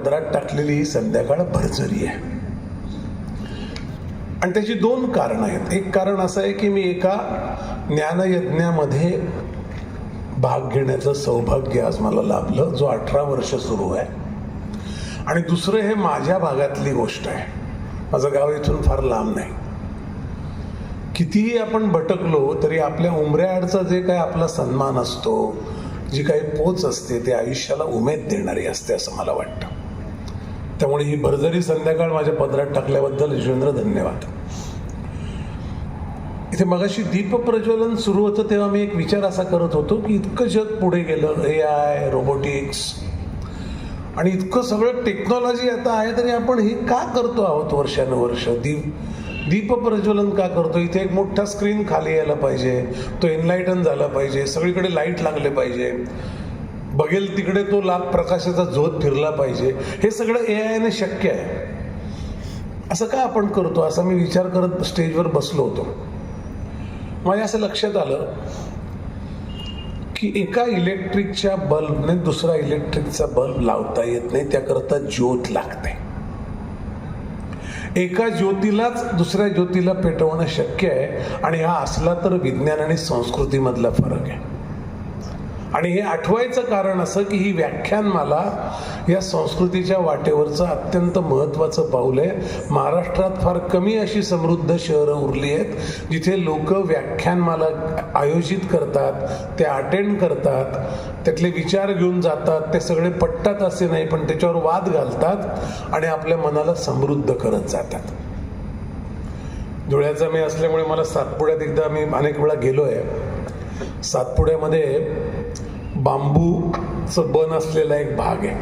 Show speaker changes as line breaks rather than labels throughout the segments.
पदरात टाकलेली ही संध्याकाळ भरजरी आहे. आणि त्याची दोन कारणं आहेत. एक कारण असं आहे की मी एका ज्ञानयज्ञामध्ये भाग घेण्याचं सौभाग्य आज मला लाभलं, जो 18 वर्ष सुरू आहे. आणि दुसरं, हे माझ्या भागातली गोष्ट आहे. माझं गाव इथून फार लांब नाही. कितीही आपण भटकलो तरी आपल्या उंबऱ्याआडचा जे काय आपला सन्मान असतो, जी काही पोच असते, ते आयुष्याला उमेद देणारी असते असं मला वाटतं. त्यामुळे ही भरजरी संध्याकाळ माझ्या पदरात टाकल्याबद्दल यशवेंद्र धन्यवाद. इथे मगाशी दीपप्रज्वलन सुरू होतं तेव्हा मी एक विचार असा करत होतो की इतकं जग पुढे गेलं, AI, रोबोटिक्स आणि इतकं सगळं टेक्नॉलॉजी आता आहे, तरी आपण हे का करतो आहोत वर्षानुवर्ष? दीपप्रज्वलन का करतो? इथे एक मोठा स्क्रीन खाली यायला पाहिजे, तो एनलाइटन झाला पाहिजे, सगळीकडे लाईट लागले पाहिजे, बघेल तिकडे तो लाख प्रकाशाचा झोत फिरला पाहिजे. हे सगळं AI ने शक्य आहे. असं का आपण करतो असा मी विचार करत स्टेजवर बसलो होतो. माझ्या असं लक्षात आलं की एका इलेक्ट्रिकच्या बल्बने दुसरा इलेक्ट्रिकचा बल्ब लावता येत नाही, त्याकरता ज्योत लागते. एका ज्योतीलाच दुसऱ्या ज्योतीला पेटवणं शक्य आहे. आणि हा असला तर विज्ञान आणि संस्कृतीमधला फरक आहे. आणि हे आठवायचं कारण असं की ही व्याख्यानमाला या संस्कृतीच्या वाटेवरचं अत्यंत महत्त्वाचं पाऊल आहे. महाराष्ट्रात फार कमी अशी समृद्ध शहरं उरली आहेत जिथे लोक व्याख्यानमाला आयोजित करतात, ते अटेंड करतात, त्यातले विचार घेऊन जातात, ते सगळे पटतात असे नाही, पण त्याच्यावर वाद घालतात आणि आपल्या मनाला समृद्ध करत जातात. धुळ्याचा मी असल्यामुळे मला सातपुड्यात एकदा मी अनेक वेळा गेलो आहे. सातपुड्यामध्ये बांबूचं बन असलेला एक भाग आहे.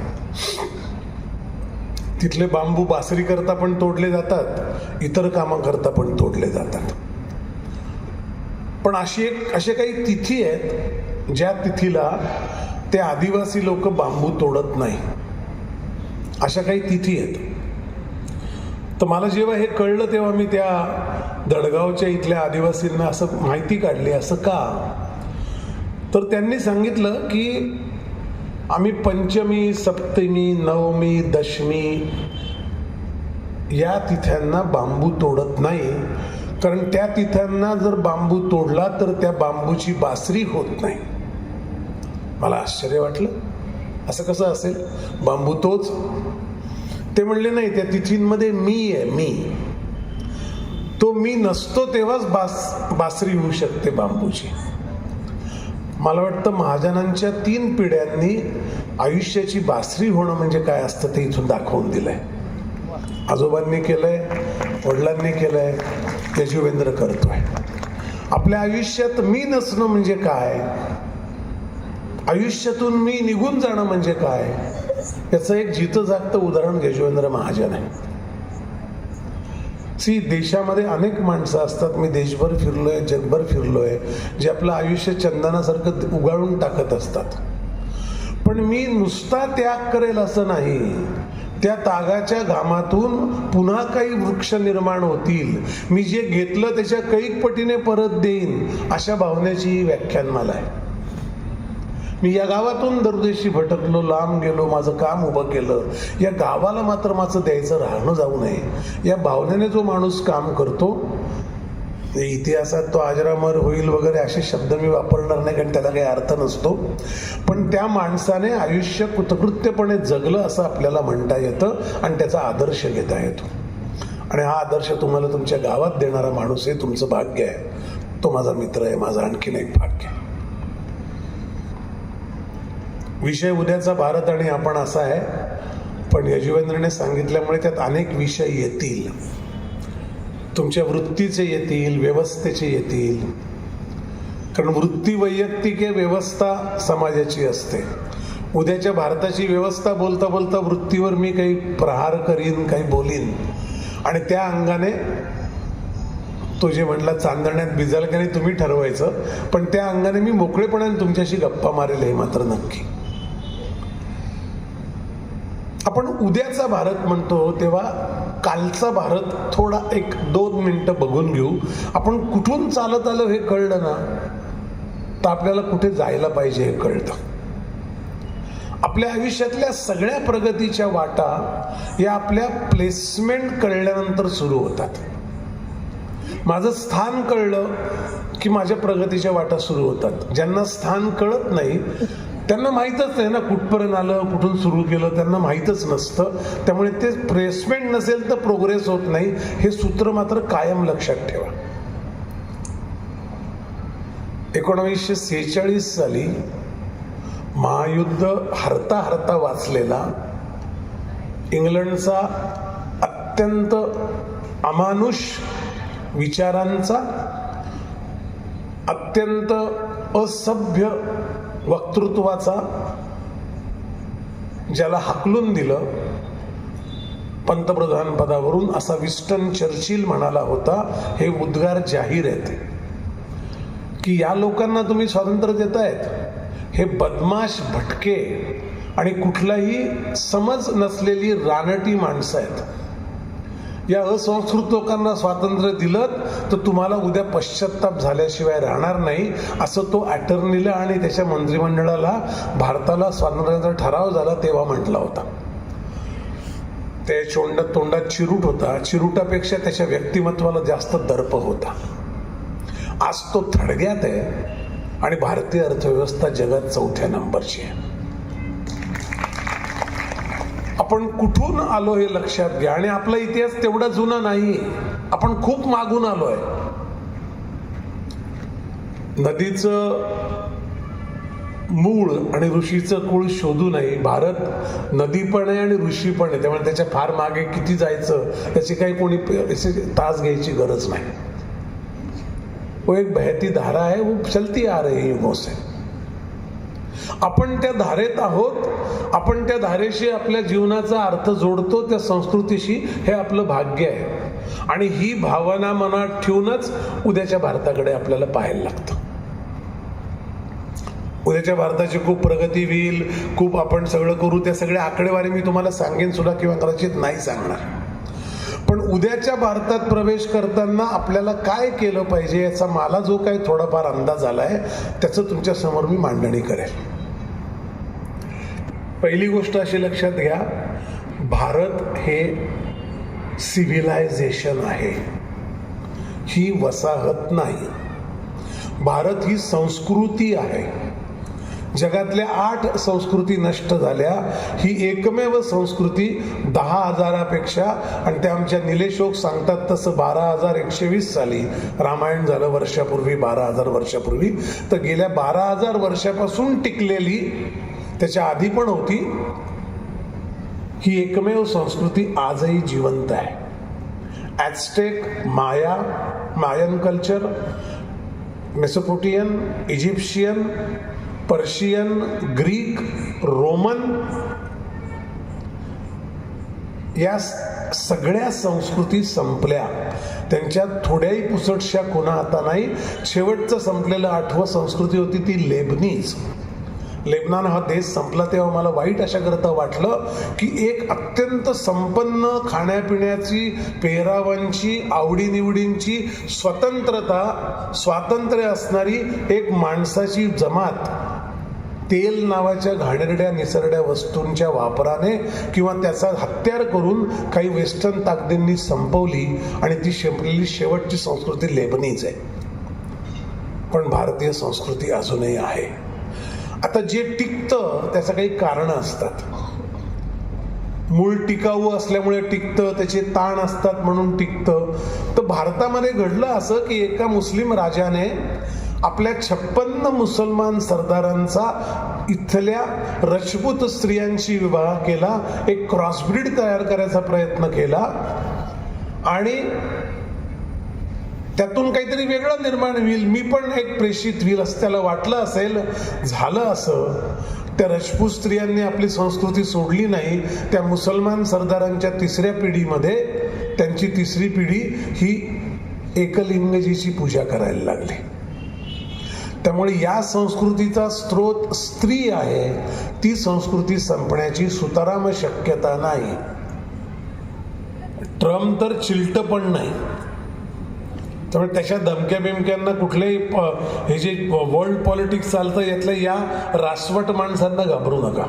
तिथले बांबू बासरी करता पण तोडले जातात, इतर कामं करता पण तोडले जातात. पण असे काही तिथी आहेत ज्या तिथीला ते आदिवासी लोक बांबू तोडत नाही. अशा काही तिथी आहेत. तर मला जेव्हा हे कळलं तेव्हा मी त्या दडगावच्या इथल्या आदिवासींना असं माहिती काढली. असं का? तर त्यांनी सांगितलं की आम्ही पंचमी, सप्तमी, नवमी, दशमी या तिथ्यांना बांबू तोडत नाही, कारण त्या तिथ्यांना जर बांबू तोडला तर त्या बांबूची बासरी होत नाही. मला आश्चर्य वाटलं, असं कसं असेल? बांबू तोच. ते म्हणले नाही, त्या तिथींमध्ये मी आहे. तो मी नसतो तेव्हाच बासरी होऊ शकते बांबूची. मला वाटतं महाजनांच्या 3 पिढ्यांनी आयुष्याची बासरी होणं म्हणजे काय असतं ते इथून दाखवून दिलंय. आजोबांनी केलंय, वडिलांनी केलंय, यजुवेंद्र करतोय. आपल्या आयुष्यात मी नसणं म्हणजे काय, आयुष्यातून मी निघून जाणं म्हणजे काय, याचं एक जितं जागतं उदाहरण यजुवेंद्र महाजन आहे. देशामध्ये अनेक माणसं असतात, मी देशभर फिरलोय, जगभर फिरलोय, जे आपलं आयुष्य चंदनासारखं उगाळून टाकत असतात. पण मी नुसता त्याग करेल असं नाही, त्या तागाच्या घामातून पुन्हा काही वृक्ष निर्माण होतील, मी जे घेतलं त्याच्या कैक पटीने परत देईन, अशा भावनेची ही व्याख्यानमाला आहे. मी या गावातून दरदेशी भटकलो, लांब गेलो, माझं काम उभं केलं, या गावाला मात्र माझं द्यायचं राहणं जाऊ नये, या भावनेने जो माणूस काम करतो, इतिहासात तो अजरामर होईल वगैरे असे शब्द मी वापरणार नाही, कारण त्याला काही अर्थ नसतो. पण त्या माणसाने आयुष्य कृतकृत्यपणे जगलं असं आपल्याला म्हणता येतं आणि त्याचा आदर्श घेता येतो. आणि हा आदर्श तुम्हाला तुमच्या गावात देणारा माणूस आहे, तुमचं भाग्य आहे. तो माझा मित्र आहे, माझं आणखीन एक भाग्य आहे. विषय उद्याचा भारत आणि आपण असा आहे, पण यजुवेंद्रने सांगितल्यामुळे त्यात अनेक विषय येतील. तुमच्या वृत्तीचे येतील, व्यवस्थेचे येतील, कारण वृत्ती वैयक्तिक आहे, व्यवस्था समाजाची असते. उद्याच्या भारताची व्यवस्था बोलता बोलता वृत्तीवर मी काही प्रहार करीन, काही बोलीन, आणि त्या अंगाने तो जे म्हटला चांदण्यात भिजाल की नाही तुम्ही ठरवायचं, पण त्या अंगाने मी मोकळेपणाने तुमच्याशी गप्पा मारेल, हे मात्र नक्की. आपण उद्याचा भारत म्हणतो तेव्हा कालचा भारत थोडा 1-2 मिनिटं बघून घेऊ. आपण कुठून चालत आलो हे कळलं ना, तर आपल्याला कुठे जायला पाहिजे हे कळतं. आपल्या आयुष्यातल्या सगळ्या प्रगतीच्या वाटा या आपल्या प्लेसमेंट कळल्यानंतर सुरू होतात. माझं स्थान कळलं की माझ्या प्रगतीच्या वाटा सुरू होतात. ज्यांना स्थान कळत नाही त्यांना माहीतच नाही ना कुठपर्यंत आलं, कुठून सुरू केलं, त्यांना माहीतच नसतं. त्यामुळे ते प्लेसमेंट नसेल तर प्रोग्रेस होत नाही. हे सूत्र मात्र कायम लक्षात ठेवा. 1946 साली महायुद्ध हरता हरता वाचलेला इंग्लंडचा अत्यंत अमानुष विचारांचा, अत्यंत असभ्य वक्तृत्वाचा, ज्याला हाकलून दिलं पंतप्रधान पदावरून, असा विन्स्टन चर्चिल म्हणाला होता. हे उद्गार जाहीर आहेत की या लोकांना तुम्ही स्वातंत्र्य देतायत, हे बदमाश, भटके आणि कुठलाही समज नसलेली रानटी माणसं आहेत. या असंस्कृत लोकांना स्वातंत्र्य दिलं तर तुम्हाला उद्या पश्चाताप झाल्याशिवाय राहणार नाही, असं तो अटर्नीला आणि त्याच्या मंत्रिमंडळाला भारताला स्वातंत्र्याचा ठराव झाला तेव्हा म्हटला होता. त्या तोंडात चिरूट होता. चिरूटापेक्षा त्याच्या व्यक्तिमत्वाला जास्त दर्प होता. आज तो थडग्यात आहे आणि भारतीय अर्थव्यवस्था जगात 4थ्या नंबरची आहे. आपण कुठून आलो हे लक्षात घ्या. आणि आपला इतिहास तेवढा जुना नाही, आपण खूप मागून आलोय. नदीचं मूळ आणि ऋषीचं कुळ शोधू नये. भारत नदी पण आहे आणि ऋषी पण आहे, त्यामुळे त्याच्या फार मागे किती जायचं त्याची काही कोणी तास घ्यायची गरज नाही. वो एक बहती धारा है, वो चलती आ रही युगों से. आपण त्या धारेत आहोत. आपण त्या धारेशी आपल्या जीवनाचा अर्थ जोडतो, त्या संस्कृतीशी. हे आपलं भाग्य आहे. आणि ही भावना मनात ठेवूनच उद्याच्या भारताकडे आपल्याला पाहायला लागतं. उद्याच्या भारताची खूप प्रगती होईल, खूप आपण सगळं करू. त्या सगळ्या आकडेवारी मी तुम्हाला सांगेन सुद्धा किंवा कदाचित नाही सांगणार. पण उद्याच्या भारतात प्रवेश करताना आपल्याला काय केलं पाहिजे याचा मला जो काही थोडाफार अंदाज आलाय त्याचं तुमच्या समोर मी मांडणी करेल. पहिली गोष्ट अशी लक्षात घ्या, भारत हे सिव्हिलायझेशन आहे, ही वसाहत नाही. भारत ही संस्कृती आहे. जगातल्या 8 संस्कृती नष्ट झाल्या, ही एकमेव संस्कृती 10,000पेक्षा, आणि ते आमच्या निलेशोक सांगतात तसं 12,120 साली रामायण झालं, वर्षापूर्वी, 12,000 वर्षापूर्वी. तर गेल्या 12,000 वर्षापासून टिकलेली, त्याच्या आधी पण होती, ही एकमेव संस्कृती आजही जिवंत आहे. Aztec, Mayan culture, Mesopotamian, Egyptian, Persian, Greek, Roman, या सगळ्या संस्कृती संपल्या. त्यांच्यात थोड्याही पुसटशा खुणा आता नाही. शेवटचं संपलेलं 8वं संस्कृती होती ती लेबनीज. लेबनान हा देश संपला तेव्हा मला वाईट अशा करता वाटलं की एक अत्यंत संपन्न खाण्यापिण्याची, पेहरावांची, आवडीनिवडींची स्वातंत्र्य असणारी एक माणसाची जमात तेल नावाच्या घाणेरड्या निसरड्या वस्तूंच्या वापराने किंवा त्याचा हत्यार करून काही वेस्टर्न ताकदींनी संपवली, आणि ती संपलेली शेवटची संस्कृती लेबनीज आहे. पण भारतीय संस्कृती अजूनही आहे. आता जे टिकतं त्याचं काही कारणं असतात. मूळ टिकाऊ असल्यामुळे टिकतं, त्याचे ताण असतात म्हणून टिकतं. तर भारतामध्ये घडलं असं की एका मुस्लिम राजाने आपल्या 56 मुसलमान सरदारांचा इथल्या राजपूत स्त्रियांशी विवाह केला, एक क्रॉसब्रीड तयार करायचा प्रयत्न केला, आणि त्यातून काहीतरी वेगळं निर्माण होईल, मी पण एक प्रेषित होईल असं त्याला वाटलं असेल. झालं असं, त्या राजपूत स्त्रियांनी आपली संस्कृती सोडली नाही. त्या मुसलमान सरदारांच्या 3ऱ्या पिढीमध्ये त्यांची 3री पिढी ही एकलिंगजीची पूजा करायला लागली. त्यामुळे या संस्कृतीचा स्रोत स्त्री आहे. ती संस्कृती संपण्याची सुताराम शक्यता नाही. ट्रम्प तर चिलट पण नाही. त्यामुळे त्याच्या धमक्या बिमक्यांना कुठलेही हे जे वर्ल्ड पॉलिटिक्स चालतं यातल्या या रासवट माणसांना घाबरू नका.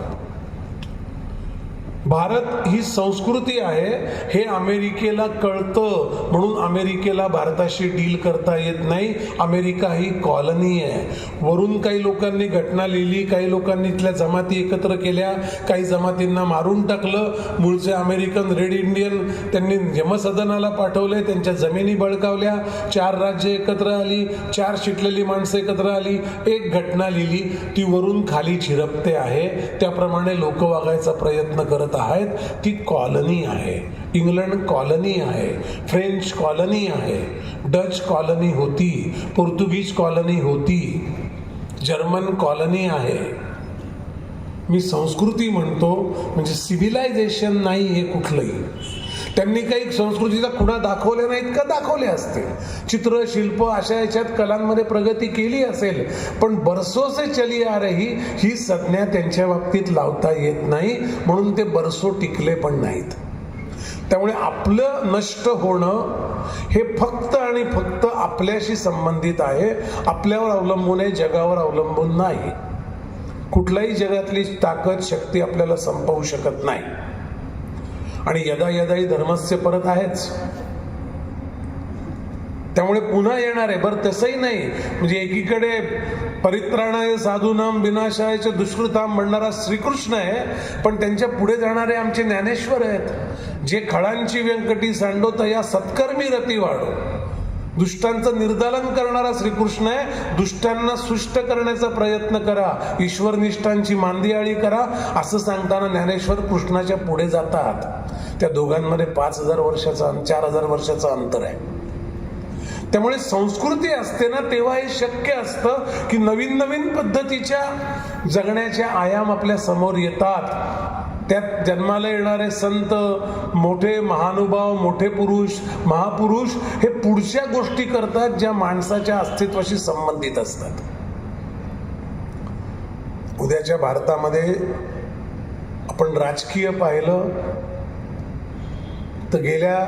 भारत ही संस्कृती आहे हे अमेरिकेला कळतं, म्हणून अमेरिकेला भारताशी डील करता येत नाही. अमेरिका ही कॉलनी आहे. वरून काही लोकांनी घटना लिहिली, काही लोकांनी इथल्या जमाती एकत्र केल्या, काही जमातींना मारून टाकलं. मूळचे अमेरिकन रेड इंडियन त्यांनी यमसदनाला पाठवले, त्यांच्या जमिनी बळकावल्या, 4 राज्य एकत्र आली, 4 शिकलेली माणसं एकत्र आली, एक घटना लिहिली, ती वरून खाली झिरपते आहे. त्याप्रमाणे लोक वागायचा प्रयत्न करत आहेत. ती कॉलनी आहे. इंग्लंड कॉलनी आहे, फ्रेंच कॉलनी आहे, डच कॉलनी होती, पोर्तुगीज कॉलनी होती, जर्मन कॉलनी आहे. मी संस्कृती म्हणतो म्हणजे सिव्हिलायझेशन नाही हे कुठलंही. त्यांनी काही संस्कृतीचा खुणा दाखवल्या नाहीत का? दाखवले असतील. चित्र शिल्प अशा याच्यात कलांमध्ये प्रगती केली असेल, पण बरसो से चली आ रही ही संज्ञा त्यांच्या बाबतीत लावता येत नाही, म्हणून ते बरसो टिकले पण नाहीत. त्यामुळे आपलं नष्ट होणं हे फक्त आणि फक्त आपल्याशी संबंधित आहे, आपल्यावर अवलंबून आहे, जगावर अवलंबून नाही. कुठलाही जगातली ताकद शक्ती आपल्याला संपवू शकत नाही. आणि यदा यदाही धर्मस्य परत आहेच. त्यामुळे पुन्हा येणार आहे. बरं तसंही नाही म्हणजे एकीकडे परित्राणाय साधूनाम विनाशायच दुष्कृताम म्हणणारा श्रीकृष्ण आहे, पण त्यांच्या पुढे जाणारे आमचे ज्ञानेश्वर आहेत. जे खळांची व्यंकटी सांडोत या सत्कर्मी रती वाढो. दुष्टांचं निर्दालन करणारा श्रीकृष्ण आहे. दुष्टांना सुष्ट करण्याचा प्रयत्न करा, ईश्वरनिष्ठांची मांदियाळी करा, असं सांगताना ज्ञानेश्वर कृष्णाच्या पुढे जातात. त्या दोघांमध्ये 5000 वर्षाचा 4000 वर्षाचा अंतर आहे. त्यामुळे संस्कृती असते ना तेव्हा हे शक्य असतं की नवीन नवीन पद्धतीच्या जगण्याच्या आयाम आपल्या समोर येतात. त्यात जन्माला येणारे संत, मोठे महानुभाव, मोठे पुरुष, महापुरुष हे पुढच्या गोष्टी करतात ज्या माणसाच्या अस्तित्वाशी संबंधित असतात. उद्याच्या भारतामध्ये आपण राजकीय पाहिलं तर गेल्या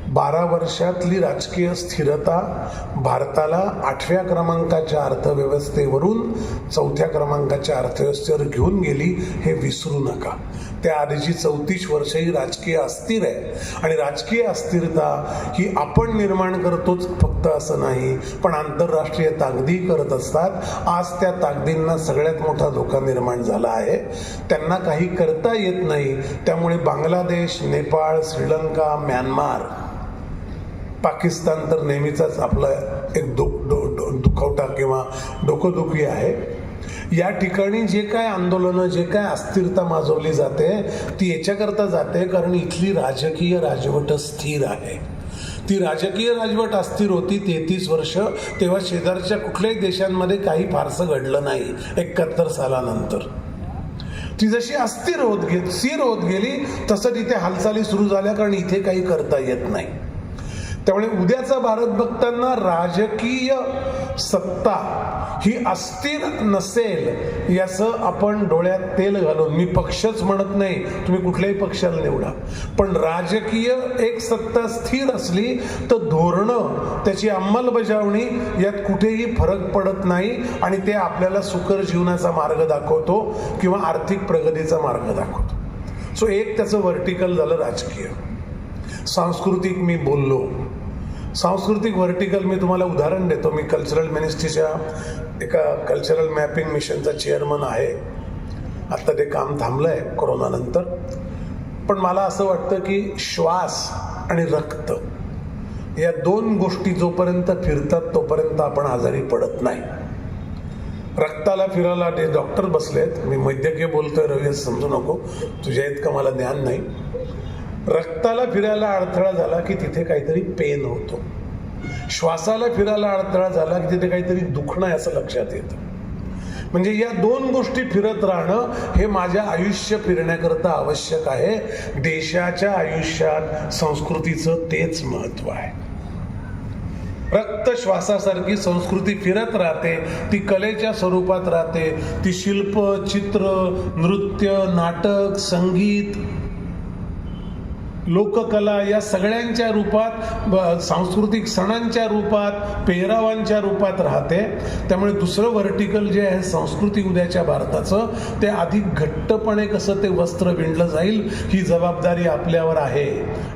12 वर्षातली राजकीय स्थिरता भारताला 8व्या क्रमांकाच्या अर्थव्यवस्थेवरून 4थ्या क्रमांकाच्या अर्थव्यवस्थेवर घेऊन गेली, हे विसरू नका. त्या आधीची 34 वर्ष ही राजकीय अस्थिर आहे. आणि राजकीय अस्थिरता ही आपण निर्माण करतोच फक्त असं नाही, पण आंतरराष्ट्रीय ताकदी करत असतात. आज त्या ताकदींना सगळ्यात मोठा धोका निर्माण झाला आहे. त्यांना काही करता येत नाही. त्यामुळे बांगलादेश, नेपाळ, श्रीलंका, म्यानमार, पाकिस्तान तर नेहमीचाच आपला एक दुखवटा किंवा डोकंदुखी आहे. या ठिकाणी जे काय आंदोलनं, जे काय अस्थिरता माजवली जाते ती याच्याकरता जाते कारण इथली राजकीय राजवट स्थिर आहे. ती राजकीय राजवट अस्थिर होती 33 वर्ष. तेव्हा शेजारच्या कुठल्याही देशांमध्ये काही फारसं घडलं नाही 71 सालानंतर. ती जशी अस्थिर स्थिर होत गेली तसं तिथे हालचाली सुरू झाल्या, कारण इथे काही करता येत नाही. त्यामुळे उद्याचा भारत बघताना राजकीय सत्ता ही अस्थिर नसेल याचं आपण डोळ्यात तेल घालून, मी पक्षच म्हणत नाही, तुम्ही कुठल्याही पक्षाला निवडा, पण राजकीय एक सत्ता स्थिर असली तर धोरणं, त्याची अंमलबजावणी यात कुठेही फरक पडत नाही आणि ते आपल्याला सुकर जीवनाचा मार्ग दाखवतो किंवा आर्थिक प्रगतीचा मार्ग दाखवतो. सो एक त्याचं व्हर्टिकल झालं राजकीय. सांस्कृतिक मी बोललो. सांस्कृतिक व्हर्टिकल मी तुम्हाला उदाहरण देतो. मी कल्चरल मिनिस्ट्रीच्या एका कल्चरल मॅपिंग मिशनचा चेअरमन आहे. आता ते काम थांबलं आहे कोरोनानंतर. पण मला असं वाटतं की श्वास आणि रक्त या 2 गोष्टी जोपर्यंत फिरतात तोपर्यंत आपण आजारी पडत नाही. रक्ताला फिरायला ते डॉक्टर बसलेत. मी वैद्यकीय बोलतोय रवी, समजू नको, तुझ्या इतकं मला ज्ञान नाही. रक्ताला फिरायला अडथळा झाला की तिथे काहीतरी पेन होतो. श्वासाला फिरायला अडथळा झाला की तिथे काहीतरी दुखणं आहे असं लक्षात येतं. म्हणजे या 2 गोष्टी फिरत राहणं हे माझ्या आयुष्य फिरण्याकरता आवश्यक आहे. देशाच्या आयुष्यात संस्कृतीचं तेच महत्व आहे. रक्त श्वासासारखी संस्कृती फिरत राहते. ती कलेच्या स्वरूपात राहते. ती शिल्प, चित्र, नृत्य, नाटक, संगीत लोककला या सगळ्यांच्या रूपात, सांस्कृतिक सणांच्या रूपात, पेहरावांच्या रूपात राहते. त्यामुळे दुसरं व्हर्टिकल जे आहे संस्कृती उद्याच्या भारताचं, ते अधिक घट्टपणे कसं ते वस्त्र विणलं जाईल ही जबाबदारी आपल्यावर आहे.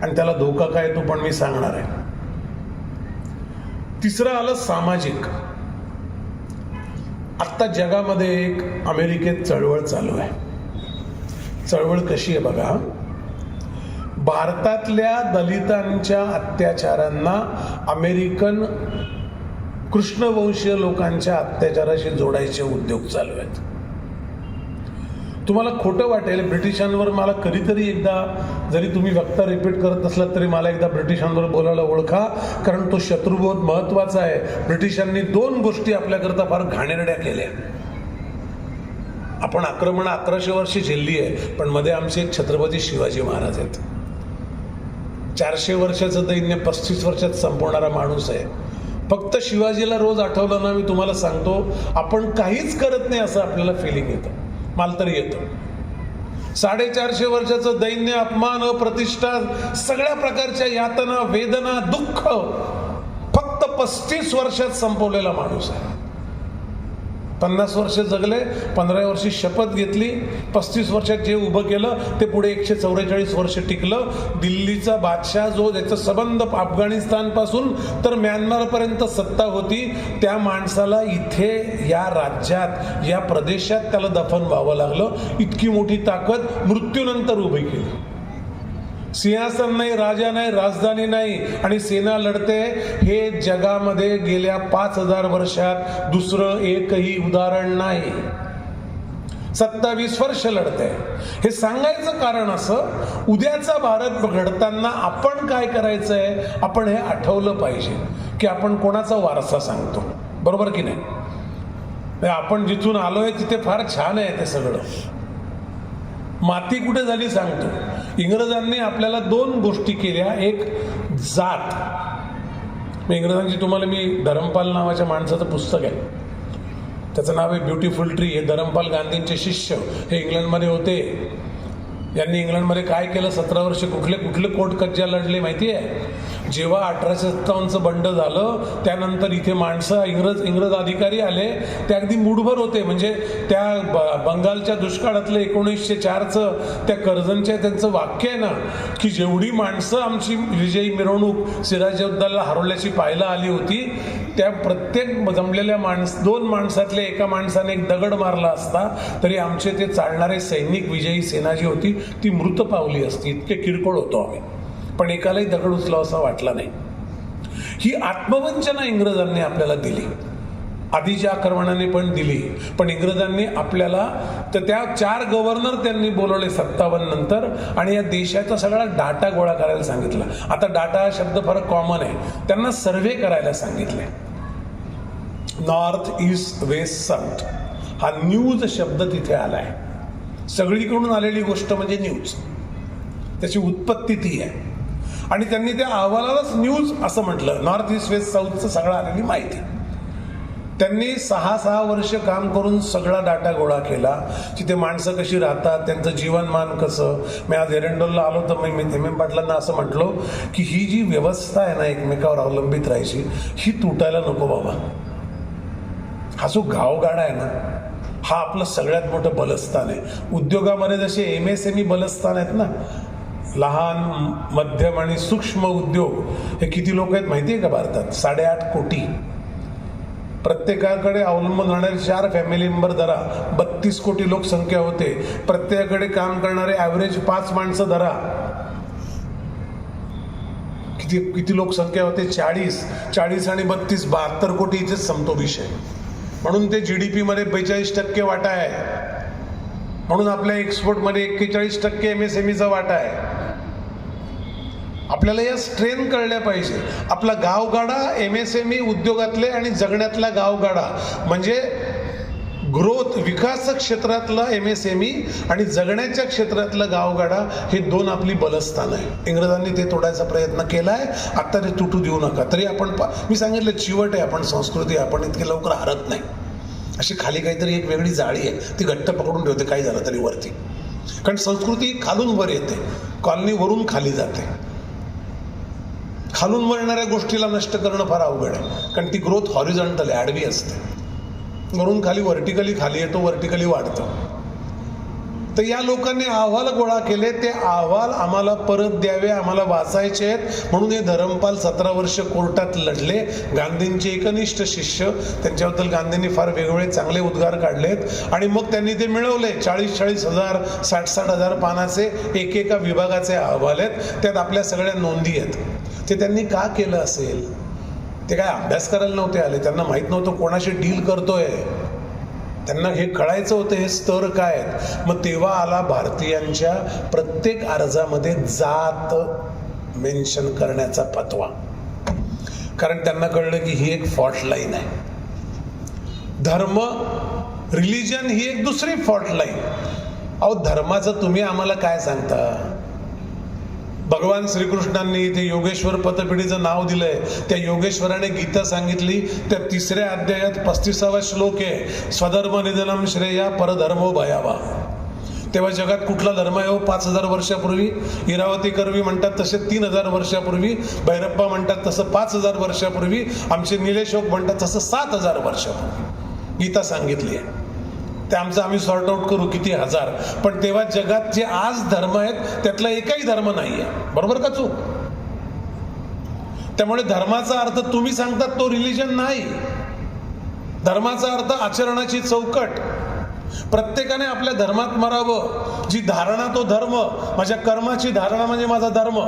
आणि त्याला धोका काय तो पण मी सांगणार आहे. तिसरं आलं सामाजिक. आत्ता जगामध्ये एक अमेरिकेत चळवळ चालू आहे. चळवळ कशी आहे बघा. भारतातल्या दलितांच्या अत्याचारांना अमेरिकन कृष्णवंशीय लोकांच्या अत्याचाराशी जोडायचे उद्योग चालू आहेत. तुम्हाला खोटं वाटेल, ब्रिटिशांवर मला कधीतरी एकदा, जरी तुम्ही वक्ता रिपीट करत असलात तरी मला एकदा ब्रिटिशांवर बोलायला ओळखा, कारण तो शत्रुबोध महत्वाचा आहे. ब्रिटिशांनी 2 गोष्टी आपल्याकरता फार घाणेरड्या केल्या. आपण आक्रमण 1100 वर्षी झेलली आहे, पण मध्ये आमचे एक छत्रपती शिवाजी महाराज आहेत. 400 वर्षाचं दैन्य 35 वर्षात संपवणारा माणूस आहे. फक्त शिवाजीला रोज आठवलं ना, मी तुम्हाला सांगतो, आपण काहीच करत नाही असं आपल्याला फिलिंग येतं. मला तरी येतं. 450 वर्षाचं दैन्य, अपमान, अप्रतिष्ठा, सगळ्या प्रकारच्या यातना, वेदना, दुःख फक्त 35 वर्षात संपवलेला माणूस आहे. 50 वर्ष जगले, 15 वर्षी शपथ घेतली, 35 वर्षात जे उभं केलं ते पुढे 144 वर्ष टिकलं. दिल्लीचा बादशाह जो, ज्याचा संबंध अफगाणिस्तान पासून तर म्यानमार पर्यंत सत्ता होती, त्या माणसाला इथे या राज्यात, या प्रदेशात त्याला दफन व्हावं लागलं. इतकी मोठी ताकद मृत्यूनंतर उभी केली. सिंहासन नाही, राजा नाही, राजधानी नाही आणि सेना लढते. हे जगामध्ये गेल्या 5000 वर्षात दुसरं एकही उदाहरण नाही. 27 वर्ष लढते. हे सांगायचं कारण असं, उद्याचा भारत घडताना आपण काय करायचंय, आपण हे आठवलं पाहिजे की आपण कोणाचा वारसा सांगतो. बरोबर की नाही. आपण जिथून आलोय तिथे फार छान आहे ते सगळं. माती कुठे झाली सांगतो. इंग्रजांनी आपल्याला 2 गोष्टी केल्या. एक जात. इंग्रजांची तुम्हाला मी धरमपाल नावाच्या माणसाचं पुस्तक आहे, त्याचं नाव आहे ब्युटिफुल ट्री. हे धरमपाल गांधींचे शिष्य, हे इंग्लंडमध्ये होते. यांनी इंग्लंडमध्ये काय केलं, 17 वर्ष कुठले कुठले कोर्ट कज्जा लढले माहिती आहे. जेव्हा 1857चं बंड झालं, त्यानंतर इथे माणसं, इंग्रज अधिकारी आले, ते अगदी मूडभर होते. म्हणजे त्या बंगालच्या दुष्काळातलं 1904चं त्या कर्जनच्या त्यांचं वाक्य आहे ना, की जेवढी माणसं आमची विजयी मिरवणूक सिराजउद्दौला हरवल्याची पाहायला आली होती, त्या प्रत्येक जमलेल्या 2 माणसातल्या एका माणसाने एक दगड मारला असता तरी आमचे ते चालणारे सैनिक, विजयी सेना जी होती ती मृत पावली असती. इतके किरकोळ होतो आम्ही, पण एकालाही दगड उचलावा असा वाटला नाही. ही आत्मवंचना इंग्रजांनी आपल्याला दिली. आधीच्या आक्रमणाने पण दिली, पण इंग्रजांनी आपल्याला, तर त्या 4 गव्हर्नर त्यांनी बोलवले 57 नंतर आणि या देशाचा सगळा डाटा गोळा करायला सांगितला. आता डाटा हा शब्द फार कॉमन आहे, त्यांना सर्व्हे करायला सांगितले. नॉर्थ, ईस्ट, वेस्ट, साऊथ हा न्यूज शब्द तिथे आलाय. सगळीकडून आलेली गोष्ट म्हणजे न्यूज. त्याची उत्पत्ती ती आहे आणि त्यांनी त्या अहवालालाच न्यूज असं म्हटलं. नॉर्थ, ईस्ट, वेस्ट, साऊथचं सगळं आलेली माहिती. त्यांनी 6 वर्ष काम करून सगळा डाटा गोळा केला. तिथे माणसं कशी राहतात, त्यांचं जीवनमान कसं. मी आज एरंडोलला आलो तर मी एम पाटलांना असं म्हटलो की ही जी व्यवस्था आहे ना एकमेकावर अवलंबित राहायची, ही तुटायला नको बाबा. हा जो गावगाडा आहे ना, हा आपलं सगळ्यात मोठं बलस्थान आहे. उद्योगामध्ये जसे MSME बलस्थान आहेत ना, लहान, मध्यम आणि सूक्ष्म उद्योग, हे किती लोक आहेत माहिती आहे का भारतात? 8.5 कोटी. प्रत्येकाकडे अवलंबून राहणारे 4 फॅमिली मेंबर धरा, 32 कोटी लोकसंख्या होते. प्रत्येकाकडे काम करणारे ॲव्हरेज 5 माणसं धरा, किती लोकसंख्या होते? 40 आणि 32 72 कोटी. इथेच संपतो विषय. म्हणून ते GDP मध्ये 42% वाटा आहे. म्हणून आपल्या एक्सपोर्टमध्ये 41% MSMEचा वाटा आहे. आपल्याला या स्ट्रेन कळल्या पाहिजे. आपला गावगाडा MSME उद्योगातले आणि जगण्यातला गावगाडा म्हणजे ग्रोथ, विकास क्षेत्रातला MSME आणि जगण्याच्या क्षेत्रातला गावगाडा, हे 2 आपली बलस्थान आहे. इंग्रजांनी ते तोडायचा प्रयत्न केलाय. आता ते तुटू देऊ नका. तरी आपण, मी सांगितलं, चिवट आहे आपण, संस्कृती आपण इतके लवकर हरत नाही. अशी खाली काहीतरी एक वेगळी जाळी आहे, ती घट्ट पकडून ठेवते काही झालं तरी वरती. कारण संस्कृती खालून वर येते. कॉलनी वरून खाली जाते. खालून वळणाऱ्या गोष्टीला नष्ट करणं फार अवघड आहे, कारण ती ग्रोथ हॉरिझॉन्टल आहे, आडवी असते. वरून खाली व्हर्टिकली खाली येतो, व्हर्टिकली वाढतो. तर या लोकांनी अहवाल गोळा केले, ते अहवाल आम्हाला परत द्यावे, आम्हाला वाचायचे आहेत. म्हणून हे धरमपाल 17 वर्ष कोर्टात लढले. गांधींचे एकनिष्ठ शिष्य, त्यांच्याबद्दल गांधींनी फार वेगवेगळे चांगले उद्गार काढलेत आणि मग त्यांनी ते मिळवले. 40-40 हजार 60-60 हजार पानाचे एकेका विभागाचे अहवाल आहेत. त्यात आपल्या सगळ्या नोंदी आहेत. ते त्यांनी का केलं असेल? ते काय अभ्यास करायला नव्हते आले, त्यांना माहीत नव्हतं कोणाशी डील करतोय. त्यांना हे कळायचं होतं हे स्तर काय आहेत. मग तेव्हा आला भारतीयांच्या प्रत्येक अर्जामध्ये जात मेन्शन करण्याचा फतवा, कारण त्यांना कळलं की ही एक फॉल्ट लाईन आहे. धर्म, रिलिजन ही एक दुसरी फॉल्ट लाईन. अहो, धर्माचं तुम्ही आम्हाला काय सांगता? भगवान श्रीकृष्णांनी ते योगेश्वर पतपिढीचं नाव दिलंय. त्या योगेश्वराने गीता सांगितली. त्या 3ऱ्या अध्यायात 35वा श्लोक आहे, स्वधर्म निधनम श्रेया परधर्मो भयावा. तेव्हा जगात कुठला धर्म आहे हो? 5000 वर्षापूर्वी इरावती कर्वी म्हणतात तसे 3000 वर्षापूर्वी, भैरप्पा म्हणतात तसं 5000 वर्षापूर्वी, आमचे निलेशोक म्हणतात तसं 7000 वर्षापूर्वी गीता सांगितली आहे. ते आमचं आम्ही सॉर्ट आउट करू किती हजार. पण तेव्हा जगात जे आज धर्म आहेत त्यातला एकही धर्म नाही आहे. बरोबर का चूक? त्यामुळे धर्माचा अर्थ तुम्ही सांगतात तो रिलिजन नाही. धर्माचा अर्थ आचरणाची चौकट. प्रत्येकाने आपल्या धर्मात मरावं. जी धारणा तो धर्म. माझ्या कर्माची धारणा म्हणजे माझा धर्म.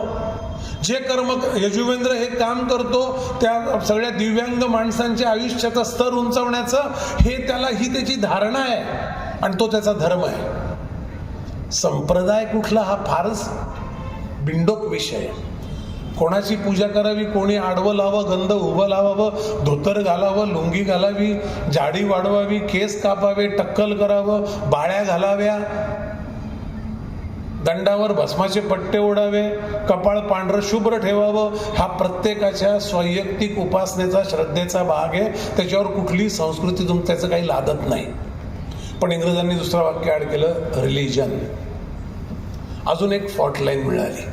जे कर्म यजुवेंद्र हे काम करतो त्या सगळ्या दिव्यांग माणसांच्या आयुष्याचा स्तर उंचावण्याचं, हे त्याला ही त्याची धारणा आहे आणि तो त्याचा धर्म आहे. संप्रदाय कुठला हा फारच बिंडोक विषय आहे. कोणाची पूजा करावी, कोणी आडवं लावावं, गंध उभं लावावं, धोतर घालावं, लुंगी घालावी, जाडी वाढवावी, केस कापावे, टक्कल करावं, बाळ्या घालाव्या, दंडावर भस्माचे पट्टे ओढावे, कपाळ पांढरं शुभ्र ठेवावं, हा प्रत्येकाच्या वैयक्तिक उपासनेचा श्रद्धेचा भाग आहे. त्याच्यावर कुठली संस्कृती त्याचं काही लादत नाही. पण इंग्रजांनी दुसरं वाक्य ॲड केलं, रिलिजन. अजून एक फॉल्ट लाईन मिळाली.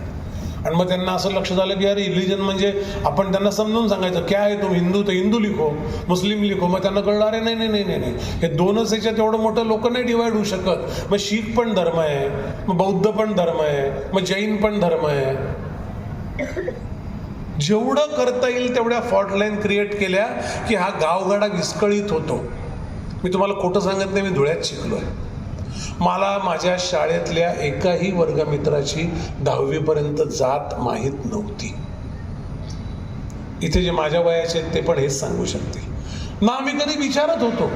आणि मग त्यांना असं लक्ष झालं की अरे रिलिजन म्हणजे आपण त्यांना समजून सांगायचं, क्या आहे तुम हिंदू तर हिंदू लिखो, मुस्लिम लिखो. मग त्यांना कळलं अरे नाही नाही नाही नाही, हे दोनच याच्यात एवढं मोठं लोक नाही डिवाइड होऊ शकत. मग शीख पण धर्म आहे, मग बौद्ध पण धर्म आहे, मग जैन पण धर्म आहे. जेवढं करता येईल तेवढ्या फॉल्ट लाईन क्रिएट केल्या की हा गावगाडा विस्कळीत होतो. मी तुम्हाला खोटं सांगत नाही, मी धुळ्यात शिकलोय. मला माझ्या शाळेतल्या एकाही वर्गमित्राची 10वी पर्यंत जात माहीत नव्हती. इथे जे माझ्या वयाचे आहेत ते पण हेच सांगू शकतील ना. आम्ही कधी विचारत होतो.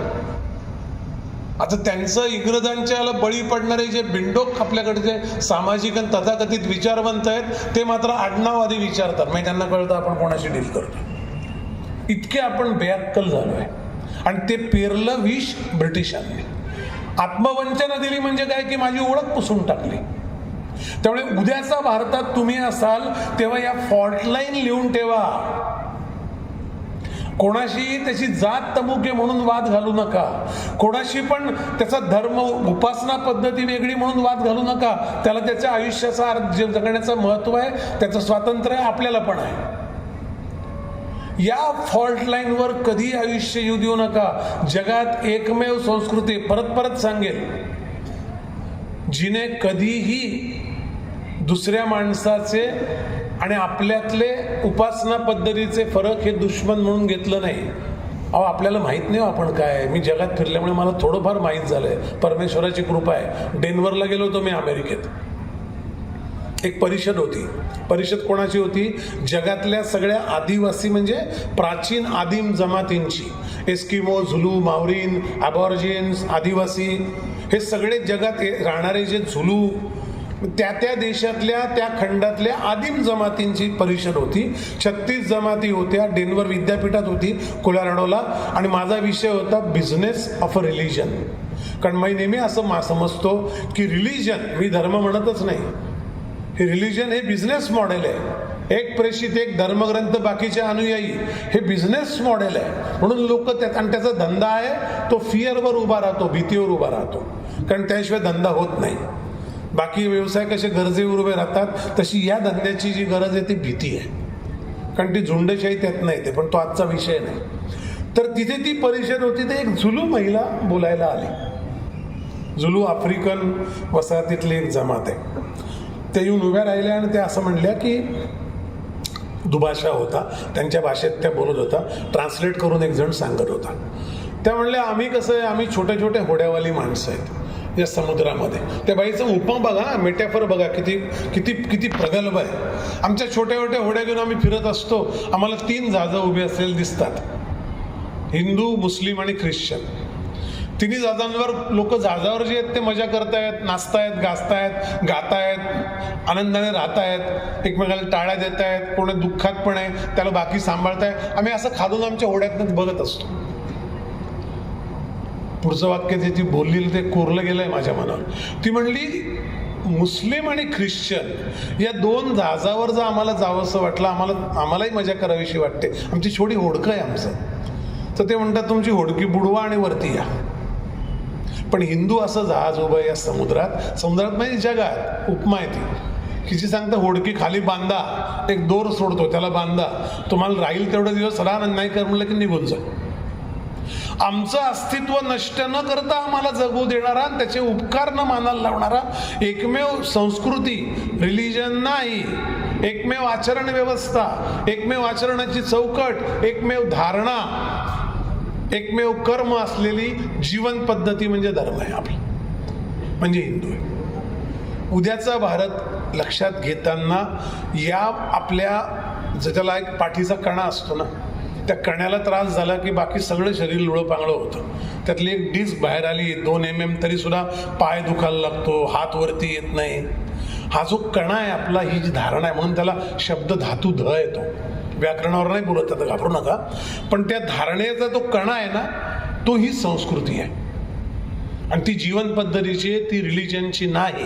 आता त्यांचं इंग्रजांच्या बळी पडणारे जे बिंडोक आपल्याकडे जे सामाजिक आणि तथाकथित विचारवंत आहेत ते मात्र आडनाव आधी विचारतात. म्हणजे त्यांना कळतं आपण कोणाशी डील करतो. इतके आपण बेअक्कल झालोय. आणि ते पेरलं विष ब्रिटिशांनी. आत्मवंचना दिली म्हणजे काय की माझी ओळख पुसून टाकली. त्यामुळे उद्याचा भारतात तुम्ही असाल तेव्हा या फॉल्ट लाईन लिहून ठेवा. कोणाशी त्याची जात तमुक आहे म्हणून वाद घालू नका. कोणाशी पण त्याचा धर्म उपासना पद्धती वेगळी म्हणून वाद घालू नका. त्याला त्याच्या आयुष्याचा जगण्याचं महत्व आहे, त्याचं स्वातंत्र्य आहे, आपल्याला पण आहे. या फॉल्ट लाईनवर कधी आयुष्य येऊ देऊ नका. जगात एकमेव संस्कृती, परत परत सांगेल, जिने कधीही दुसऱ्या माणसाचे आणि आपल्यातले उपासना पद्धतीचे फरक हे दुश्मन म्हणून घेतलं नाही. अहो आपल्याला माहीत नाही आपण काय. मी जगात फिरल्यामुळे मला थोडंफार माहीत झालंय. परमेश्वराची कृपा आहे. डेन्व्हरला गेलो होतो मी अमेरिकेत. एक परिषद होती. परिषद कोणाची होती? जगातल्या सगळ्या आदिवासी म्हणजे प्राचीन आदिम जमातींची. एस्किमो, झुलू, मावरीन, अबॉर्जिन्स, आदिवासी, हे सगळे जगात राहणारे जे झुलू, त्या देशातल्या त्या खंडातल्या आदिम जमातींची परिषद होती. 36 जमाती होत्या. डेन्व्हर विद्यापीठात होती, कोलोराडोला. आणि माझा विषय होता बिझनेस ऑफ अ रिलिजन. कारण मी नेहमी असं समजतो की रिलिजन, मी धर्म म्हणतच नाही, हे रिलिजन हे बिझनेस मॉडेल आहे. एक प्रेषित, एक धर्मग्रंथ, बाकीचे अनुयायी, हे बिझनेस मॉडेल आहे. म्हणून लोक आणि त्याचा धंदा आहे तो फिअरवर उभा राहतो, भीतीवर उभा राहतो. कारण त्याशिवाय धंदा होत नाही. बाकी व्यवसाय कसे गरजेवर उभे राहतात, तशी या धंद्याची जी गरज आहे ती भीती आहे, कारण ती झुंडशाही त्यातनं येते. पण तो आजचा विषय नाही. तर तिथे ती परिषद होती, तर एक झुलू महिला बोलायला आली. झुलू आफ्रिकन वसाहतीतली एक जमात आहे. ते येऊन उभ्या राहिल्या आणि त्या असं म्हणल्या की, दुभाषा होता, त्यांच्या भाषेत त्या बोलत होता, ट्रान्सलेट करून एक जण सांगत होता. त्या म्हणल्या, आम्ही कसं आहे, आम्ही छोटे छोटे होड्यावाली माणसं आहेत या समुद्रामध्ये. त्या बाईचं उपमा बघा, मेटॅफर बघा, किती किती किती प्रगल्भ आहे. आमच्या छोट्या छोट्या होड्या घेऊन आम्ही फिरत असतो. आम्हाला 3 जहाजं उभी असलेली दिसतात, हिंदू, मुस्लिम आणि ख्रिश्चन. तिन्ही जहाजांवर लोक जहाजावर जे आहेत ते मजा करतायत, नाचतायत, गाजतायत, गातायत, आनंदाने राहतायत, एकमेकाला टाळ्या देत आहेत, कोणी दुःखात पण आहे त्याला बाकी सांभाळताय. आम्ही असं खालून आमच्या होड्यातनं बघत असतो. पुढचं वाक्य जे ती बोलली ते कोरलं गेलंय माझ्या मनावर. ती म्हणली, मुस्लिम आणि ख्रिश्चन या 2 जहाजावर जर आम्हाला जावंसं वाटलं, आम्हालाही मजा करावीशी वाटते. आमची छोटी होडकं आहे आमचं. तर ते म्हणतात, तुमची होडकी बुडवा आणि वरती या. पण हिंदू असं जहाज उभं या समुद्रात म्हणजे जगात उपमा आहे ती, की जी सांगता होडकी खाली बांधा, एक दोर सोडतो त्याला बांधा, तुम्हाला राहील तेवढे दिवस राहा, नाही कर म्हणलं की निघून जा. आमचं अस्तित्व नष्ट न करता आम्हाला जगू देणारा, त्याचे उपकार न मानायला लावणारा एकमेव संस्कृती, रिलिजन नाही, एकमेव आचरण व्यवस्था, एकमेव आचरणाची चौकट, एकमेव धारणा, एकमेव कर्म असलेली जीवन पद्धती म्हणजे धर्म आहे आपला, म्हणजे हिंदू आहे. उद्याचा भारत लक्षात घेताना या आपल्या ज्याला एक पाठीचा कणा असतो ना, त्या कण्याला त्रास झाला की बाकी सगळं शरीर लुळंपांगळं होतं. त्यातली एक डिस्क बाहेर आली 2 mm तरी सुद्धा पाय दुखायला लागतो, हात वरती येत नाही. हा जो कणा आहे आपला, ही जी धारणा आहे, म्हणून त्याला शब्द धातू ध येतो. व्याकरणावर नाही बोलत, आता घाबरू नका. पण त्या धारणेचा तो कणा आहे ना, तो ही संस्कृती आहे. आणि ती जीवन पद्धतीची आहे, ती रिलिजनची नाही.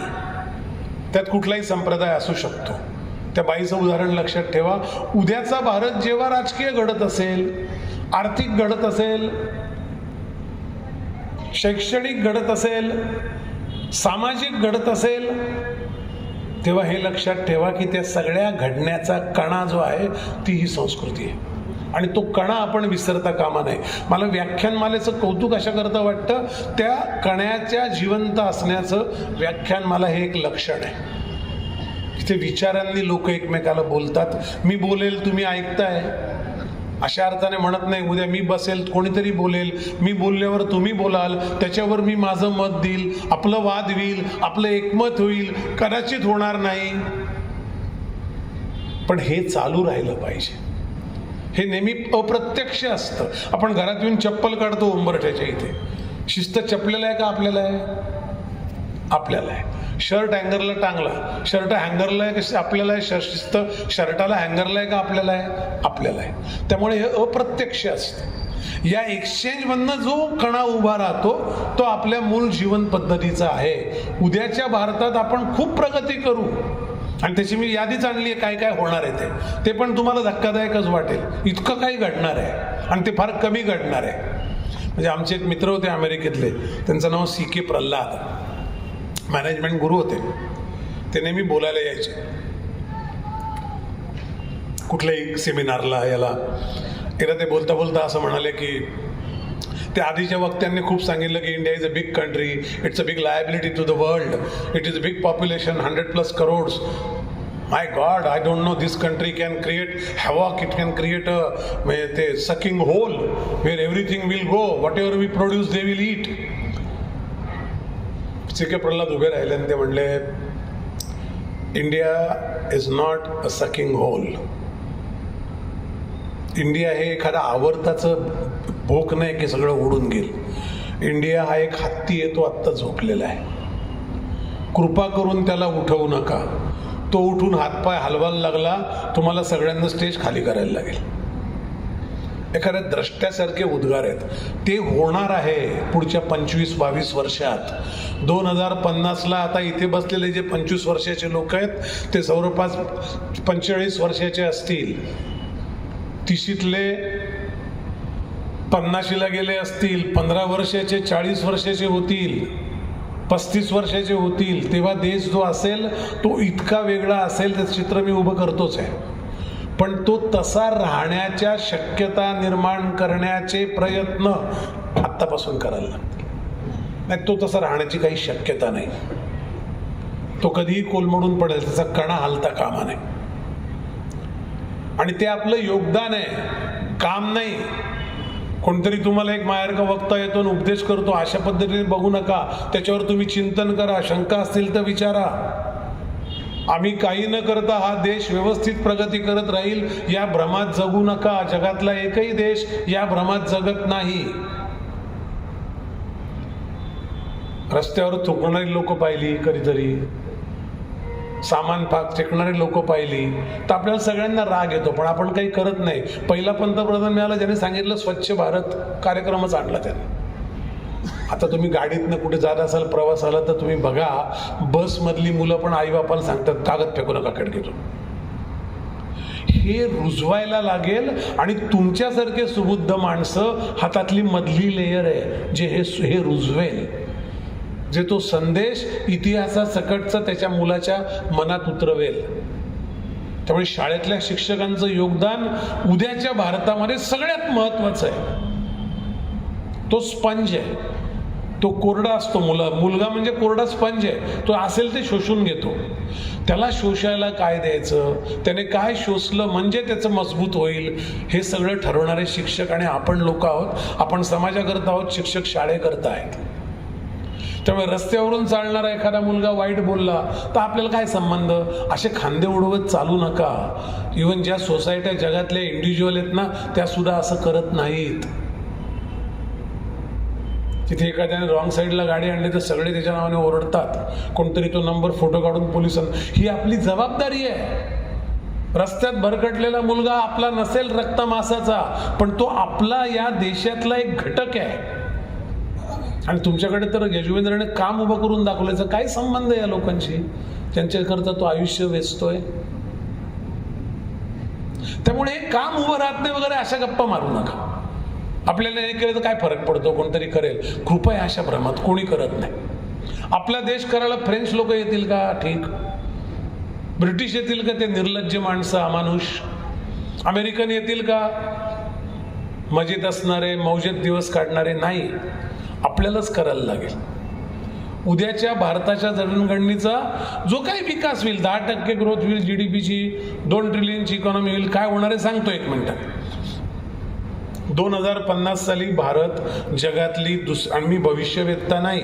त्यात कुठलाही संप्रदाय असू शकतो. त्या बाईचं उदाहरण लक्षात ठेवा. उद्याचा भारत जेव्हा राजकीय घडत असेल, आर्थिक घडत असेल, शैक्षणिक घडत असेल, सामाजिक घडत असेल, तेव्हा हे लक्षात ठेवा की त्या सगळ्या घडण्याचा कणा जो आहे ती ही संस्कृती आहे. आणि तो कणा आपण विसरता कामा नये. मला व्याख्यानमालेचं कौतुक अशा करता वाटतं, त्या कण्याच्या जिवंत असण्याचं व्याख्यानमाला हे एक लक्षण आहे. इथे विचारांनी लोक एकमेकाला बोलतात. मी बोलेल तुम्ही ऐकताय अशा अर्थाने म्हणत नाही, उद्या मी बसेल कोणीतरी बोलेल, मी बोलल्यावर तुम्ही बोलाल, त्याच्यावर मी माझं मत देईल, आपलं वाद होईल, आपलं एकमत होईल, कदाचित होणार नाही. पण हे चालू राहिलं पाहिजे. हे नेहमी अप्रत्यक्ष असतं. आपण घरात येऊन चप्पल काढतो उंबरठ्याच्या इथे, शिस्त चपलेला आहे का आपल्याला आहे? आपल्याला आहे. शर्ट हँगरला टांगला, शर्ट हँगरला आहे कशी आपल्याला आहे? शिस्त शर्टाला हँगरला आहे का आपल्याला आहे? आपल्याला आहे. त्यामुळे हे अप्रत्यक्ष असतं. या एक्सचेंजमधनं जो कणा उभा राहतो तो आपल्या मूळ जीवन पद्धतीचा आहे. उद्याच्या भारतात आपण खूप प्रगती करू आणि त्याची मी यादीच आणली आहे काय काय होणार आहे ते पण तुम्हाला धक्कादायकच वाटेल. इतकं काही घडणार आहे आणि ते फार कमी घडणार आहे. म्हणजे आमचे एक मित्र होते अमेरिकेतले, त्यांचं नाव CK प्रल्हाद, मॅनेजमेंट गुरु होते. ते नेहमी बोलायला यायचे कुठल्याही सेमिनारला याला. एकदा ते बोलता बोलता असं म्हणाले की त्या आधीच्या वक्त्यांनी खूप सांगितलं की India is a big country, it's a big liability to the world, it is a big population, 100+ crores. My God, I don't know, this country can create havoc, it can create a sucking hole where everything will go, whatever we produce they will eat. CK Pralhad उभे राहिले आणि ते म्हणले, India is not a sucking hole. India हे एखादा आवर्ताचं भोक नाही की सगळं उडून गेल. इंडिया हा एक हत्ती आहे, तो आत्ता झोपलेला आहे. कृपा करून त्याला उठवू नका. तो उठून हातपाय हलवायला लागला, तुम्हाला सगळ्यांना स्टेज खाली करायला लागेल. एखाद्या द्रष्ट्यासारखे उद्गार आहेत. ते होणार आहे पुढच्या 25-22 वर्षात. 2050ला आता इथे बसलेले जे 25 वर्षाचे लोक आहेत ते जवळपास 45 वर्षाचे असतील. 30शीतले 50शीला गेले असतील, 15 वर्षाचे 40 वर्षाचे होतील. 35 वर्षाचे होतील तेव्हा देश जो असेल तो इतका वेगळा असेल, त्याचं चित्र मी उभं करतोच आहे. पण तो तसा राहण्याच्या शक्यता निर्माण करण्याचे प्रयत्न आत्तापासून करायला लागतील. नाही तो तसा राहण्याची काही शक्यता नाही. तो कधीही कोलमडून पडेल, त्याचा कणा हलता कामा नये. आणि ते आपलं योगदान आहे, काम नाही. कोणतरी तुम्हाला एक मायारका वक्ता येतो आणि उपदेश करतो, अशा पद्धतीने बघू नका, त्याच्यावर तुम्ही चिंतन करा, शंका असतील तर विचारा. आम्ही काही न करता हा देश व्यवस्थित प्रगती करत राहील या भ्रमात जगू नका. जगातला एकही देश या भ्रमात जगत नाही. रस्त्यावर थुंकणारी लोक पाहिली, कधीतरी सामान पाक फेकणारी लोक पाहिली तर आपल्याला सगळ्यांना राग येतो, पण आपण काही करत नाही. पहिला पंतप्रधान मिळाला ज्याने सांगितलं स्वच्छ भारत कार्यक्रमच आणला त्याने. आता तुम्ही गाडीतनं कुठे जात असाल प्रवासाला तर तुम्ही बघा, बसमधली मुलं पण आईबापाला सांगतात कागद फेकू नका खिडकीतून. हे रुजवायला लागेल. आणि तुमच्यासारखे सुबुद्ध माणसं हातातली मधली लेयर आहे जे हे रुजवेल, जे तो संदेश इतिहासासकटचा त्याच्या मुलाच्या मनात उतरवेल. त्यामुळे शाळेतल्या शिक्षकांचं योगदान उद्याच्या भारतामध्ये सगळ्यात महत्वाचं आहे. तो स्पंज आहे, तो कोरडा असतो. मुलगा म्हणजे कोरडा स्पंज आहे, तो असेल ते शोषून घेतो. त्याला शोषायला काय द्यायचं, त्याने काय शोषलं म्हणजे त्याचं मजबूत होईल, हे सगळं ठरवणारे शिक्षक आणि आपण लोक आहोत. आपण समाजाकरता आहोत, शिक्षक शाळेकरता आहेत. त्यामुळे रस्त्यावरून चालणारा एखादा मुलगा वाईट बोलला तर आपल्याला काय संबंध, असे खांदे उडवत चालू नका. इव्हन ज्या सोसायट्या जगातल्या इंडिव्हिज्युअल आहेत ना, त्या सुद्धा असं करत नाहीत. तिथे एखाद्याने रॉंग साईडला गाडी आणली तर सगळे त्याच्या नावाने ओरडतात, कोणतरी तो नंबर फोटो काढून पोलिसांना. ही आपली जबाबदारी आहे. रस्त्यात भरकटलेला मुलगा आपला नसेल रक्तमासाचा, पण तो आपला या देशातला एक घटक आहे. आणि तुमच्याकडे तर यजुवेंद्रने काम उभं करून दाखवल्याचा काय संबंध या लोकांशी, त्यांच्याकरता तो आयुष्य वेचतोय. त्यामुळे काम उभं राहत नाही वगैरे अशा गप्पा मारू नका. आपल्याला हे केलं तर काय फरक पडतो, कोणतरी करेल. कृपया अशा भ्रमात कोणी करत नाही. आपला देश करायला फ्रेंच लोक येतील का? ठीक. ब्रिटिश येतील का? ते निर्लज्ज माणसं, अमानुष. अमेरिकन येतील का? मजेत असणारे, मौजेत दिवस काढणारे? नाही. आपल्यालाच करायला लागेल. उद्याच्या भारताच्या जडणघडणीचा जो काही विकास होईल, 10% ग्रोथ होईल, GDPची 2 ट्रिलियनची इकॉनॉमी होईल. काय होणार आहे सांगतो एक मिनिटात. 2050 साली भारत जगातली आणि मी भविष्यवेत्ता नाही,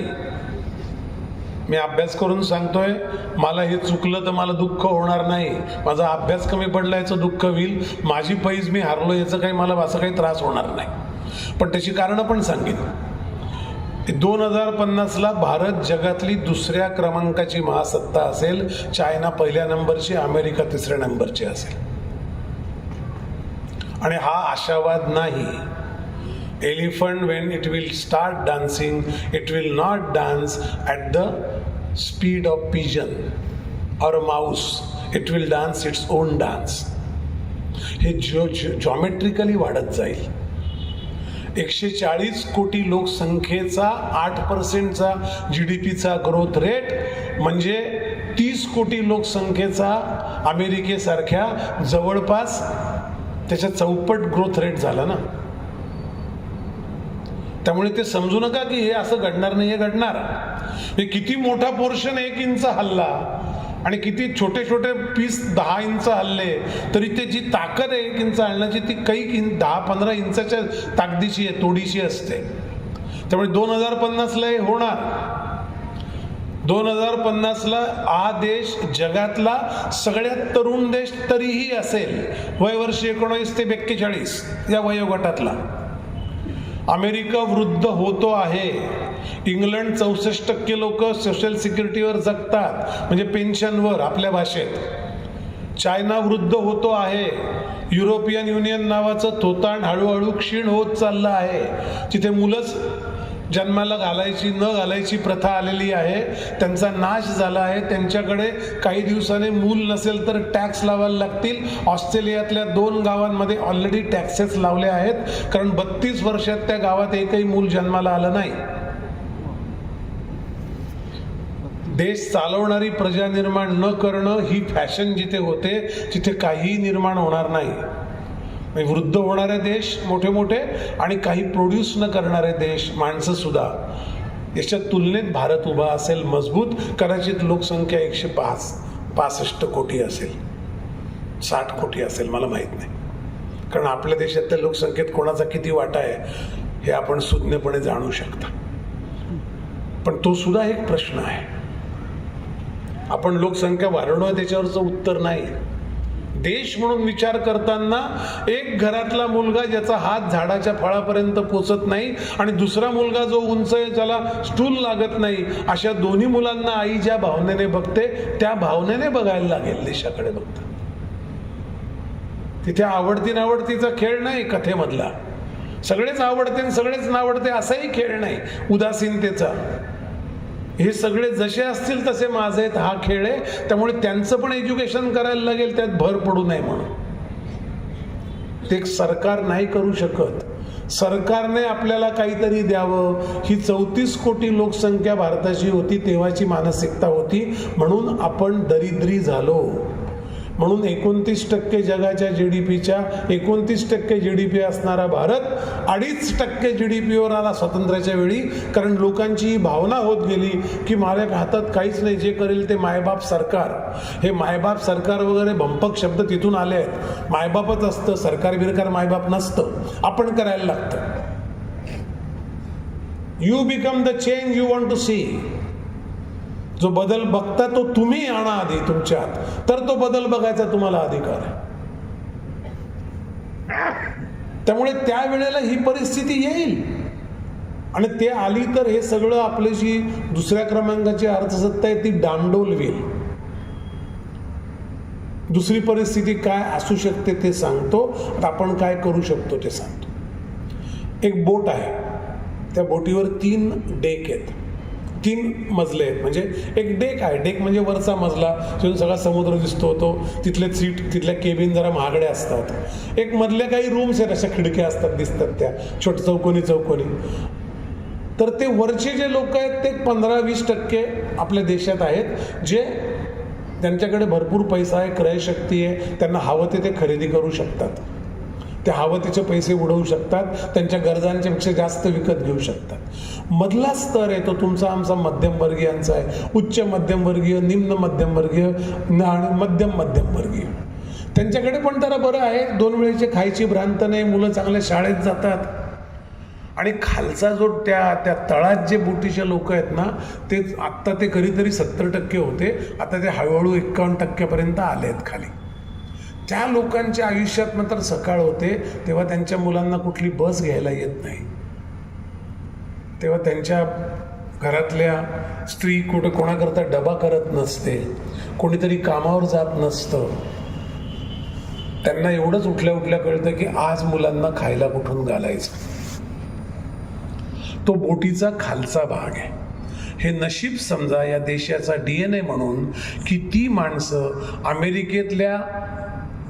मी अभ्यास करून सांगतोय. मला हे चुकलं तर मला दुःख होणार नाही. माझा अभ्यास कमी पडला याचं दुःख होईल. माझी पैज मी हारलो याचं काही मला असं काही त्रास होणार नाही. पण त्याची कारणं पण सांगेन. 2050ला भारत जगातली 2ऱ्या क्रमांकाची महासत्ता असेल. चायना 1ल्या नंबरची, अमेरिका 3ऱ्या नंबरची असेल. आणि हा आशावाद नाही. Elephant when it will start dancing, it will not dance at the speed of pigeon or a mouse. It will dance its own dance. हे जॉमेट्रिकली वाढत जाईल. 140 कोटी लोकसंख्येचा 8%चा GDPचा ग्रोथ रेट म्हणजे 30 कोटी लोकसंख्येचा अमेरिकेसारख्या जवळपास त्याच्या चौपट ग्रोथ रेट झाला ना. त्यामुळे ते समजू नका की हे असं घडणार नाही. हे घडणार. हे किती मोठा पोर्शन 1 इंच हल्ला आणि किती छोटे छोटे पीस 10 इंच हल्ले तरी ते जी ताकद आहे 1 इंच हलण्याची ती काही 10-15 इंचाच्या ताकदीची आहे, तोडीची असते. त्यामुळे 2050ला हे होणार. 2050ला हा देश जगातला सगळ्यात तरुण देश तरीही असेल. वयवर्ष 19 ते 42 या वयोगटातला. अमेरिका वृद्ध होतो आहे. इंग्लंड 64% लोक सोशल सिक्युरिटीवर जगतात, म्हणजे पेन्शनवर आपल्या भाषेत. चायना वृद्ध होतो आहे. युरोपियन युनियन नावाचं थोतांड हळूहळू क्षीण होत चाललं आहे. तिथे मुलंच जन्माला न घालायची प्रथा आलेली आहे. त्यांचा नाश झाला आहे. त्यांच्याकडे काही दिवसाने मूल नसेल तर टॅक्स लावायला लागतील. ऑस्ट्रेलियातल्या 2 गावांमध्ये ऑलरेडी टॅक्सेस लावले आहेत, कारण 32 वर्षात त्या गावात एकही मूल जन्माला आलं नाही. देश चालवणारी प्रजा निर्माण न करणं ही फॅशन जिथे होते तिथे काहीही निर्माण होणार नाही. वृद्ध होणारे देश मोठे मोठे आणि काही प्रोड्यूस न करणारे देश, माणसं सुद्धा, याच्या तुलनेत भारत उभा असेल मजबूत. कदाचित लोकसंख्या 165 कोटी असेल, 60 कोटी असेल, मला माहीत नाही. कारण आपल्या देशातल्या लोकसंख्येत कोणाचा किती वाटा आहे हे आपण सुज्ञपणे जाणू शकता. पण तो सुद्धा एक प्रश्न आहे. आपण लोकसंख्या वाढवणं त्याच्यावरचं उत्तर नाही. देश म्हणून विचार करताना एक घरातला मुलगा ज्याचा हात झाडाच्या फळापर्यंत पोचत नाही आणि दुसरा मुलगा जो उंच आहे ज्याला स्टूल लागत नाही, अशा दोन्ही मुलांना आई ज्या भावनेने बघते त्या भावनेने बघायला लागेल देशाकडे बघता. तिथे आवडती नावडतीचा खेळ नाही कथेमधला. सगळेच आवडते आणि सगळेच नावडते असाही खेळ नाही उदासीनतेचा. हे सगळे जसे असतील तसे माझे आहेत हा खेळ आहे. त्यामुळे त्यांचं पण एज्युकेशन करायला लागेल, त्यात भर पडू नये म्हणून. ते सरकार नाही करू शकत. सरकारने आपल्याला काहीतरी द्यावं. ही 34 कोटी लोकसंख्या भारताची होती तेव्हाची मानसिकता होती. म्हणून आपण दरिद्री झालो. म्हणून 29% जगाच्या GDPच्या 29% GDP असणारा भारत 2.5% GDPवर आला स्वातंत्र्याच्या वेळी. कारण लोकांची भावना होत गेली की माझ्या हातात काहीच नाही, जे करेल ते मायबाप सरकार. हे मायबाप सरकार वगैरे भंपक शब्द तिथून आले आहेत. मायबापच असतं, सरकार बिरकार मायबाप नसतं. आपण करायला लागतं. You become the change you want to see. जो बदल बघता तो तुम्ही आणा आधी तुमच्यात, तर तो बदल बघायचा तुम्हाला अधिकार आहे. त्यामुळे त्यावेळेला ही परिस्थिती येईल आणि ते आली तर हे सगळं आपली जी दुसऱ्या क्रमांकाची अर्थसत्ता आहे ती डांडोलवेल. दुसरी परिस्थिती काय असू शकते ते सांगतो. आपण काय करू शकतो ते सांगतो. एक बोट आहे, त्या बोटीवर 3 डेक आहेत, 3 मजले आहेत. म्हणजे एक डेक आहे, डेक म्हणजे वरचा मजला तिथून सगळा समुद्र दिसतो तो. तिथले सीट, तिथल्या केबिन जरा महागड्या असतात. एक मधल्या काही रूम्स आहेत, अशा खिडक्या असतात दिसतात त्या छोट चौकोनी. तर ते वरचे जे लोक आहेत ते 15-20% आपल्या देशात आहेत जे त्यांच्याकडे भरपूर पैसा आहे, क्रयशक्ती आहे, त्यांना हवं ते खरेदी करू शकतात. ते हवं तिचे पैसे उडवू शकतात, त्यांच्या गरजांच्या पेक्षा जास्त विकत घेऊ शकतात. मधला स्तर आहे तो तुमचा आमचा मध्यमवर्गीयांचा आहे. उच्च मध्यमवर्गीय, निम्न मध्यमवर्गीय आणि मध्यमवर्गीय. त्यांच्याकडे पण जरा बरं आहे, 2 वेळेचे खायची भ्रांत नाही, मुलं चांगल्या शाळेत जातात. आणि खालचा जो त्या तळात जे बोटीचे लोक आहेत ना, ते आत्ता ते कधीतरी 70% होते, आता ते हळूहळू 51% आले आहेत खाली. त्या लोकांच्या आयुष्यात मात्र सकाळ होते तेव्हा त्यांच्या मुलांना कुठली बस घ्यायला येत नाही. तेव्हा त्यांच्या घरातल्या स्त्री कोणाकरता डबा करत नसते, कोणीतरी कामावर जात नसतं. त्यांना एवढंच उठल्या कळतं की आज मुलांना खायला कुठून घालायचं. तो बोटीचा खालचा भाग आहे. हे नशीब समजा या देशाचा DNA म्हणून की ती माणसं अमेरिकेतल्या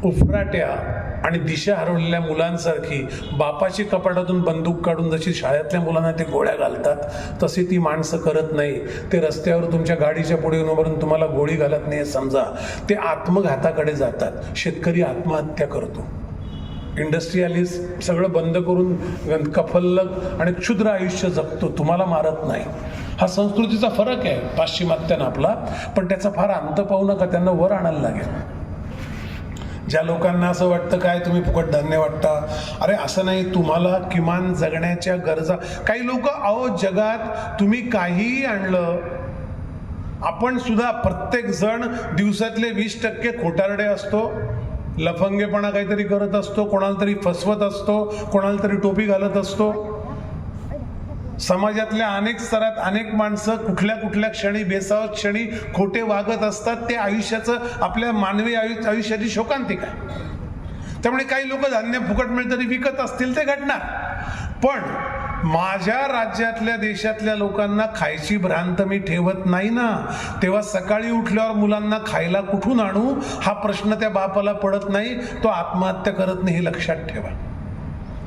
उफराट्या आणि दिशा हरवलेल्या मुलांसारखी बापाची कपाटातून बंदूक काढून जशी शाळेतल्या मुलांना ते गोळ्या घालतात तशी ती माणसं करत नाही. ते रस्त्यावर तुमच्या गाडीच्या पुढे उभारून तुम्हाला गोळी घालत नाही समजा, ते आत्मघाताकडे जातात. शेतकरी आत्महत्या करतो, इंडस्ट्रियलिस्ट सगळं बंद करून कफल्लक आणि क्षुद्र आयुष्य जगतो, तुम्हाला मारत नाही. हा संस्कृतीचा फरक आहे पाश्चिमात्यानं आपला, पण त्याचा फार अंत पाहू नका, त्यांना वर आणायला लागेल. ज्या लोकांना असं वाटतं काय तुम्ही फुकट धान्य वाटता, अरे असं नाही, तुम्हाला किमान जगण्याच्या गरजा. काही लोक जगात तुम्ही काहीही आणलं, आपण सुद्धा प्रत्येक जण दिवसातले 20% खोटारडे असतो, लफंगेपणा काहीतरी करत असतो, कोणाला तरी फसवत असतो, कोणाला तरी टोपी घालत असतो. समाजातल्या अनेक स्तरात अनेक माणसं कुठल्या क्षणी बेसावत क्षणी खोटे वागत असतात. ते आयुष्याचं आपल्या मानवी आयुष्याची शोकांतिका आहे. त्यामुळे काही लोक धान्य फुकट मिळतं तरी विकत असतील ते घडणार. पण माझ्या राज्यातल्या देशातल्या लोकांना खायची भ्रांत मी ठेवत नाही ना. तेव्हा सकाळी उठल्यावर मुलांना खायला कुठून आणू हा प्रश्न त्या बापाला पडत नाही, तो आत्महत्या करत नाही, हे लक्षात ठेवा.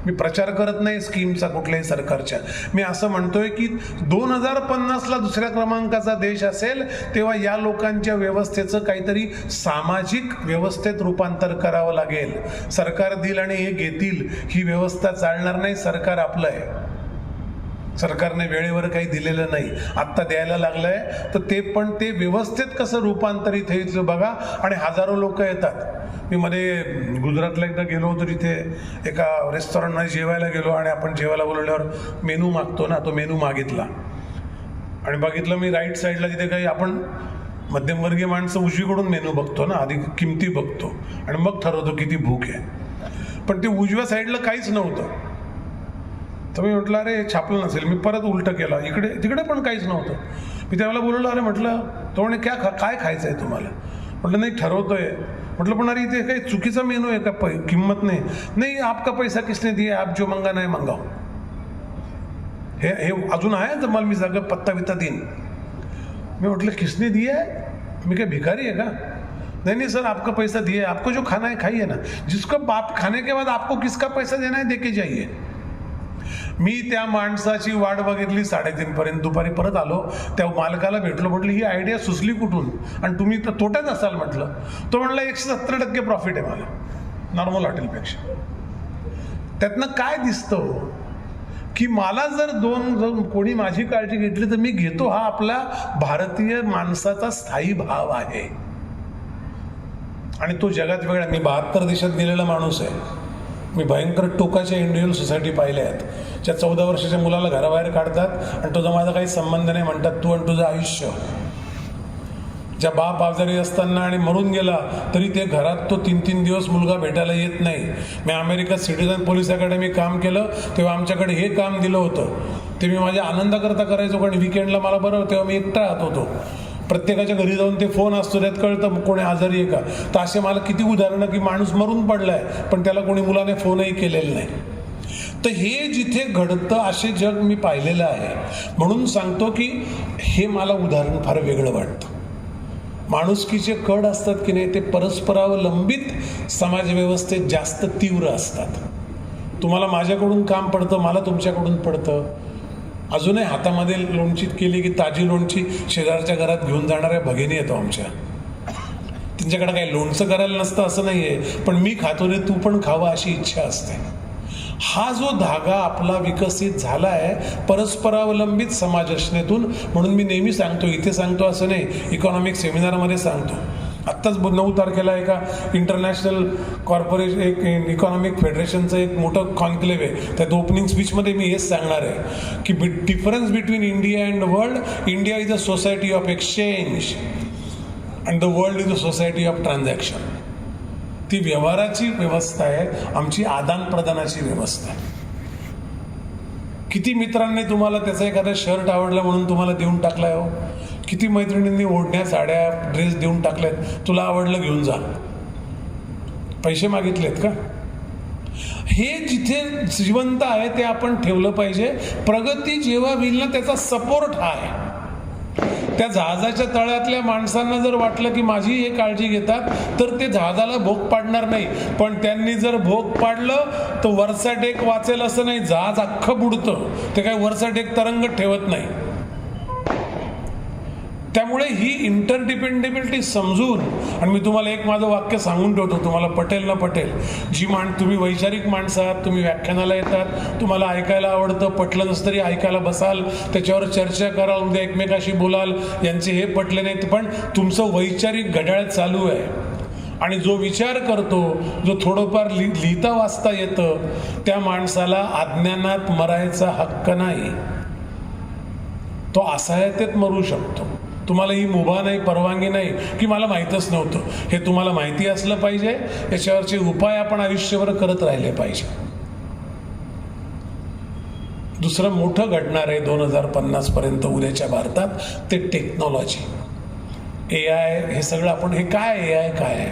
मी प्रचार करत नाही स्कीमचा कुठल्याही सरकारच्या. मी असं म्हणतोय की 2050ला दुसऱ्या क्रमांकाचा देश असेल तेव्हा या लोकांच्या व्यवस्थेचं काहीतरी सामाजिक व्यवस्थेत रूपांतर करावं लागेल. सरकार देईल आणि हे घेतील ही व्यवस्था चालणार नाही. सरकार आपलं आहे. सरकारने वेळेवर काही दिलेलं नाही, आत्ता द्यायला लागलंय, तर ते पण ते व्यवस्थेत कसं रूपांतरित होईल बघा. आणि हजारो लोक येतात. मी मध्ये गुजरातला एकदा गेलो होतो, तिथे एका रेस्टॉरंटमध्ये जेवायला गेलो आणि आपण जेवायला बोलवल्यावर मेनू मागतो ना, तो मेनू मागितला आणि बघितलं मी राईट साईडला तिथे काही आपण मध्यमवर्गीय माणसं उजवीकडून मेनू बघतो ना, आधी किमती बघतो आणि मग ठरवतो किती भूक आहे. पण ते उजव्या साईडला काहीच नव्हतं. तर मी म्हटलं अरे छापलं नसेल. मी परत उलटं केलं, इकडे तिकडे पण काहीच नव्हतं. मी त्यावेळेला बोलवलं, अरे म्हटलं, तो म्हणे काय खायचं आहे तुम्हाला? म्हटलं नाही ठरवतोय. म्हटलं पण अरे इथे काही चुकीचा मेनू आहे का? किंमत नाही. आपका पैसा किसने दिया, आप जो मंगा नाही मंगाओ. हे अजून आहे तर मला मी सगळं पत्ता बित्ता देईन. मी म्हटलं किसने दिया है? मी काय भिकारी आहे का? नहीं सर, आपका पैसा दिया है, आपको जो खाना है खाइए ना. जिसको बाप खाने के बाद आपको किसका पैसा देना है देके जाइए. मी त्या माणसाची वाट बघितली 3:30 पर्यंत. दुपारी परत आलो, त्या मालकाला भेटलो. म्हटलं ही आयडिया सुचली कुठून आणि तुम्ही तर तोट्यात असाल म्हटलं. तो म्हणला 170% प्रॉफिट आहे मला नॉर्मल हॉटेलपेक्षा. त्यातनं काय दिसतं की मला जर कोणी माझी काळजी घेतली तर मी घेतो. हा आपला भारतीय माणसाचा स्थायी भाव आहे आणि तो जगात वेगळा. मी 72 देशात गेलेला माणूस आहे. मी भयंकर टोकाच्या इंडिव्हिज्युअल सोसायटी पाहिल्या आहेत, ज्या 14 वर्षाच्या मुलाला घराबाहेर काढतात आणि तुझा माझा काही संबंध नाही म्हणतात, तू आणि तुझं आयुष्य. ज्या बाप आजारी असताना आणि मरून गेला तरी ते घरात तो 3-3 दिवस मुलगा भेटायला येत नाही. मी अमेरिकेत सिटिझन पोलीस अकॅडमी काम केलं तेव्हा आमच्याकडे हे काम दिलं होतं. ते मी माझ्या आनंदाकरता करायचो, कारण विकेंडला मला बरं तेव्हा मी एकटा राहत होतो. प्रत्येकाच्या घरी जाऊन ते फोन असतो, त्यात कळतं कोणी आजारी आहे का. तर असे मला किती उदाहरणं की माणूस मरून पडलाय पण त्याला कोणी मुलाने फोनही केलेला नाही. तर हे जिथे घडतं असे जग मी पाहिलेलं आहे. म्हणून सांगतो की हे मला उदाहरण फार वेगळं वाटतं. माणुसकीचे कड असतात की नाही ते परस्परावलंबित समाजव्यवस्थेत जास्त तीव्र असतात. तुम्हाला माझ्याकडून काम पडतं, मला तुमच्याकडून पडतं. अजूनही हातामध्ये लोणची केली की ताजी लोणची शेजारच्या घरात घेऊन जाणाऱ्या भगिनी येतो आमच्या. त्यांच्याकडे काही लोणचं करायला नसतं असं नाही आहे, पण मी खातो रे तू पण खावा अशी इच्छा असते. हा जो धागा आपला विकसित झाला आहे परस्परावलंबित समाजरचनेतून. म्हणून मी नेहमी सांगतो, इथे सांगतो असं नाही, इकॉनॉमिक सेमिनारमध्ये सांगतो. आत्ताच 9 तारखेला एका इंटरनॅशनल कॉर्पोरेशन एक इकॉनॉमिक फेडरेशनचं एक मोठं कॉन्क्लेव्ह आहे. त्यात ओपनिंग स्पीचमध्ये मी हेच सांगणार आहे की difference between India and world, India is a society of exchange and the world is a society of transaction. ती व्यवहाराची व्यवस्था आहे, आमची आदान प्रदानाची व्यवस्था आहे. किती मित्रांनी तुम्हाला त्याचा एखादा शर्ट आवडला म्हणून तुम्हाला देऊन टाकलाय हो. किती मैत्रिणींनी ओढण्या साड्या ड्रेस देऊन टाकलेत, तुला आवडलं घेऊन जा. पैसे मागितलेत का? हे जिथे जिवंत आहे ते आपण ठेवलं पाहिजे. प्रगती जेव्हा होईल ना त्याचा सपोर्ट हा आहे. त्या जहाजाच्या तळातल्या माणसांना जर वाटलं की माझी हे काळजी घेतात तर ते जहाजाला भोग पाडणार नाही. पण त्यांनी जर भोग पाडलं तर वरचा डेक वाचेल असं नाही, जहाज अख्खं बुडतं. ते काय वरचा डेक तरंगत ठेवत नाही. त्यामुळे ही इंटरडिपेंडेबिलिटी समजून, आणि मी तुम्हाला एक माझं वाक्य सांगून ठेवतो, तुम्हाला पटेल ना पटेल. तुम्ही वैचारिक माणसं आहात, तुम्ही व्याख्यानाला येतात, तुम्हाला ऐकायला आवडतं, पटलं नसतं तरी ऐकायला बसाल, त्याच्यावर चर्चा कराल, उद्या एकमेकाशी बोलाल, यांचे हे पटले नाहीत, पण तुमचं वैचारिक घड्याळ चालू आहे. आणि जो विचार करतो, जो थोडंफार लिहिता वाचता येतं, त्या माणसाला अज्ञानात मरायचा हक्क नाही. तो असहायतेत मरू शकतो. तुम्हाला ही मुभा नाही, परवानगी नाही की मला माहीतच नव्हतं. हे तुम्हाला माहिती असलं पाहिजे. याच्यावरचे उपाय आपण आयुष्यभर करत राहिले पाहिजे. दुसरं मोठं घडणार आहे 2050 पर्यंत उद्याच्या भारतात, ते टेक्नॉलॉजी, AI. हे सगळं आपण, हे काय AI काय आहे?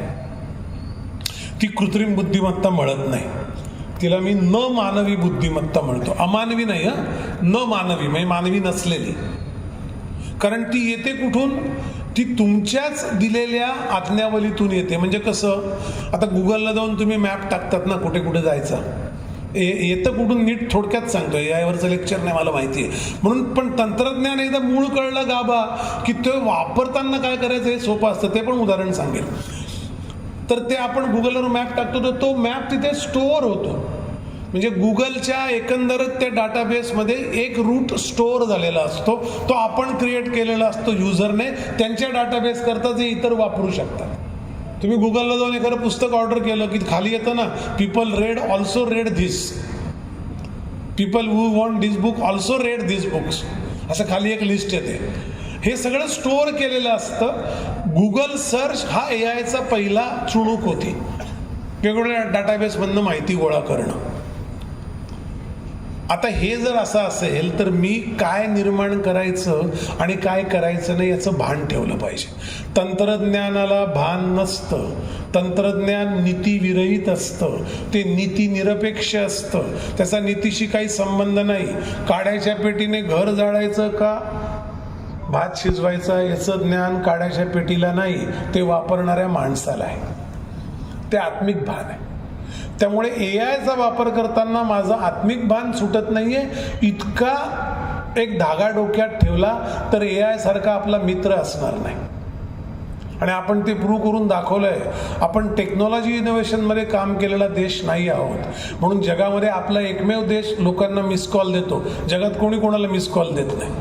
ती कृत्रिम बुद्धिमत्ता म्हणत नाही, तिला मी न मानवी बुद्धिमत्ता म्हणतो. अमानवी नाही, न मानवी म्हणजे मानवी नसलेली. कारण ती येते कुठून? ती तुमच्याच दिलेल्या आज्ञावलीतून येते. म्हणजे कसं, आता गुगलला जाऊन तुम्ही मॅप टाकतात ना कुठे कुठे जायचा, येतं कुठून नीट थोडक्यात सांगतो, यावरचं लेक्चर नाही मला माहिती आहे म्हणून. पण तंत्रज्ञान एकदा मूळ कळलं गाबा की ते वापरताना काय करायचं हे सोपं असतं. ते पण उदाहरण सांगेल. तर ते आपण गुगलवर मॅप टाकतो तर तो मॅप तिथे स्टोअर होतो. म्हणजे गुगलच्या एकंदरच त्या डाटाबेसमध्ये एक रूट स्टोअर झालेला असतो. तो आपण क्रिएट केलेला असतो युजरने त्यांच्या डाटाबेस करता, जे इतर वापरू शकतात. तुम्ही गुगलला जाऊन एखादं पुस्तक ऑर्डर केलं की खाली येतं ना, people red also red this, people who want this book also read this books, असं खाली एक लिस्ट येते. हे सगळं स्टोअर केलेलं असतं. गुगल सर्च हा AIचा पहिला चुणूक होती, वेगवेगळ्या डाटाबेसमधनं माहिती गोळा करणं. आता हे जर असं असेल तर मी काय निर्माण करायचं आणि काय करायचं नाही याचं भान ठेवलं पाहिजे. तंत्रज्ञानाला भान नसतं. तंत्रज्ञान नीतीविरहित असतं. ते नीतिनिरपेक्ष असतं. त्याचा नीतीशी काही संबंध नाही. काड्याच्या पेटीने घर जाळायचं का भात शिजवायचा याचं ज्ञान काड्याच्या पेटीला नाही, ते वापरणाऱ्या माणसाला आहे. ते आत्मिक भान आहे. त्यामुळे AIचा वापर करताना माझं आत्मिक भान सुटत नाहीये. इतका एक धागा डोक्यात ठेवला तर AI सारखा आपला मित्र असणार नाही. आणि आपण ते प्रूव्ह करून दाखवलंय. आपण टेक्नॉलॉजी इनोव्हेशनमध्ये काम केलेला देश नाही आहोत, म्हणून जगामध्ये आपला एकमेव देश लोकांना मिस कॉल देतो. जगात कोणी कोणाला मिस कॉल देत नाही.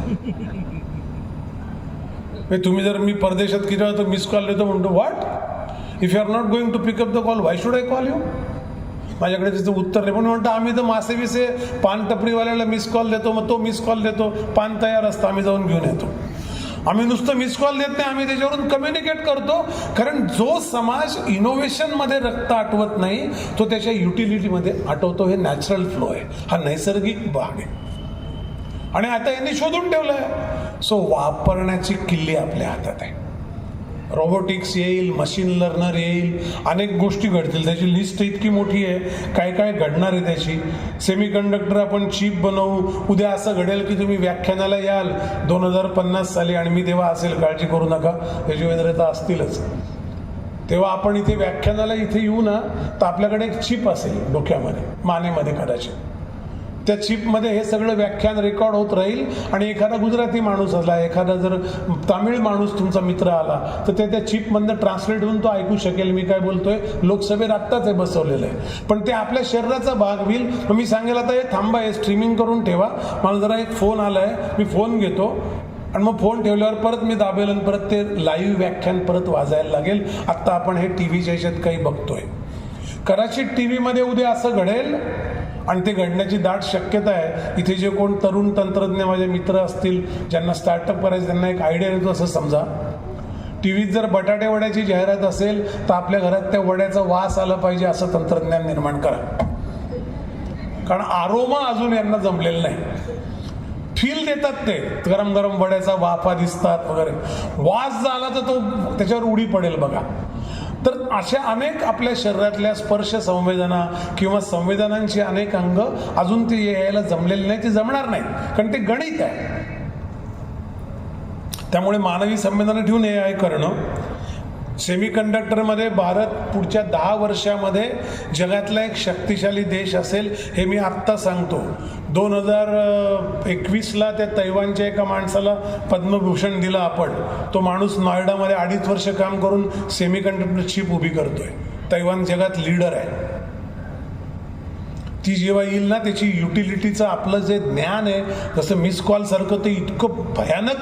तुम्ही जर मी परदेशात किती वेळा मिस कॉल देतो म्हणतो, what if you are not going to pick up the call, why should I call you. माझ्याकडे तिचं उत्तर नाही. पण म्हणतो आम्ही तर मासे बिसे पान टपरीवाल्याला मिस कॉल देतो, मग तो मिस कॉल देतो, पान तयार असतं, आम्ही जाऊन घेऊन येतो. आम्ही नुसतं मिस कॉल देत नाही, आम्ही त्याच्यावरून कम्युनिकेट करतो. कारण जो समाज इनोव्हेशनमध्ये रक्त आटवत नाही तो त्याच्या युटिलिटीमध्ये आटवतो. हे नॅचरल फ्लो आहे, हा नैसर्गिक भाग आहे. आणि आता यांनी शोधून ठेवलंय. सो वापरण्याची किल्ली आपल्या हातात आहे. रोबोटिक्स येईल, मशीन लर्नर येईल, अनेक गोष्टी घडतील. त्याची लिस्ट इतकी मोठी आहे, काय काय घडणार आहे त्याची. सेमीकंडक्टर आपण चिप बनवू. उद्या असं घडेल की तुम्ही व्याख्यानाला याल 2050 साली आणि मी तेव्हा असेल, काळजी करू नका, यजुवेंद्र तर असतीलच. तेव्हा आपण इथे व्याख्यानाला इथे येऊ ना तर आपल्याकडे एक चिप असेल डोक्यामध्ये, मानेमध्ये कदाचित. त्या चिपमध्ये हे सगळं व्याख्यान रेकॉर्ड होत राहील. आणि एखादा गुजराती माणूस आला, एखादा जर तामिळ माणूस तुमचा मित्र आला तर ते त्या चिपमधनं ट्रान्सलेट होऊन तो ऐकू शकेल मी काय बोलतोय. लोकसभेत आत्ताच हे बसवलेलं आहे, पण ते आपल्या शरीराचा भाग होईल. मग मी सांगेल आता हे थांबा, हे स्ट्रीमिंग करून ठेवा, मला जरा एक फोन आलाय, मी फोन घेतो. आणि मग फोन ठेवल्यावर परत मी दाबेल आणि परत ते लाईव्ह व्याख्यान परत वाजायला लागेल. आत्ता आपण हे टीव्हीच्या ह्याच्यात काही बघतोय. कदाचित टीव्हीमध्ये उद्या असं घडेल आणि ते घडण्याची दाट शक्यता आहे. इथे जे कोण तरुण तंत्रज्ञ माझे मित्र असतील, ज्यांना स्टार्टअप करायचं, त्यांना एक आयडिया येतो. असं समजा टीव्हीत जर बटाटे वड्याची जाहिरात असेल तर आपल्या घरात त्या वड्याचा वास आला पाहिजे, असं तंत्रज्ञान निर्माण करा. कारण आरोमा अजून यांना जमलेलं नाही. फील देतात ते, गरम गरम वड्याचा वाफा दिसतात वगैरे. वास झाला तर तो त्याच्यावर उडी पडेल बघा. तर अशा अनेक आपल्या शरीरातल्या स्पर्श संवेदना किंवा संवेदनांची अनेक अंग अजून ते यायला जमलेले नाही, ते जमणार नाही, कारण ते गणित आहे. त्यामुळे मानवी संवेदना ठेवून AI करणं. सेमीकंडक्टरमध्ये भारत पुढच्या 10 वर्षामध्ये जगातला एक शक्तिशाली देश असेल, हे मी आत्ता सांगतो. 2021ला त्या तैवानच्या एका माणसाला पद्मभूषण दिला आपण. तो माणूस नॉयडामध्ये 2.5 वर्ष काम करून सेमीकंडक्टर चिप उभी करतोय. तैवान जगात लीडर आहे. ती जेव्हा येईल ना, त्याची युटिलिटीचं आपलं जे ज्ञान आहे, जसं मिस कॉल सारखं, ते इतकं भयानक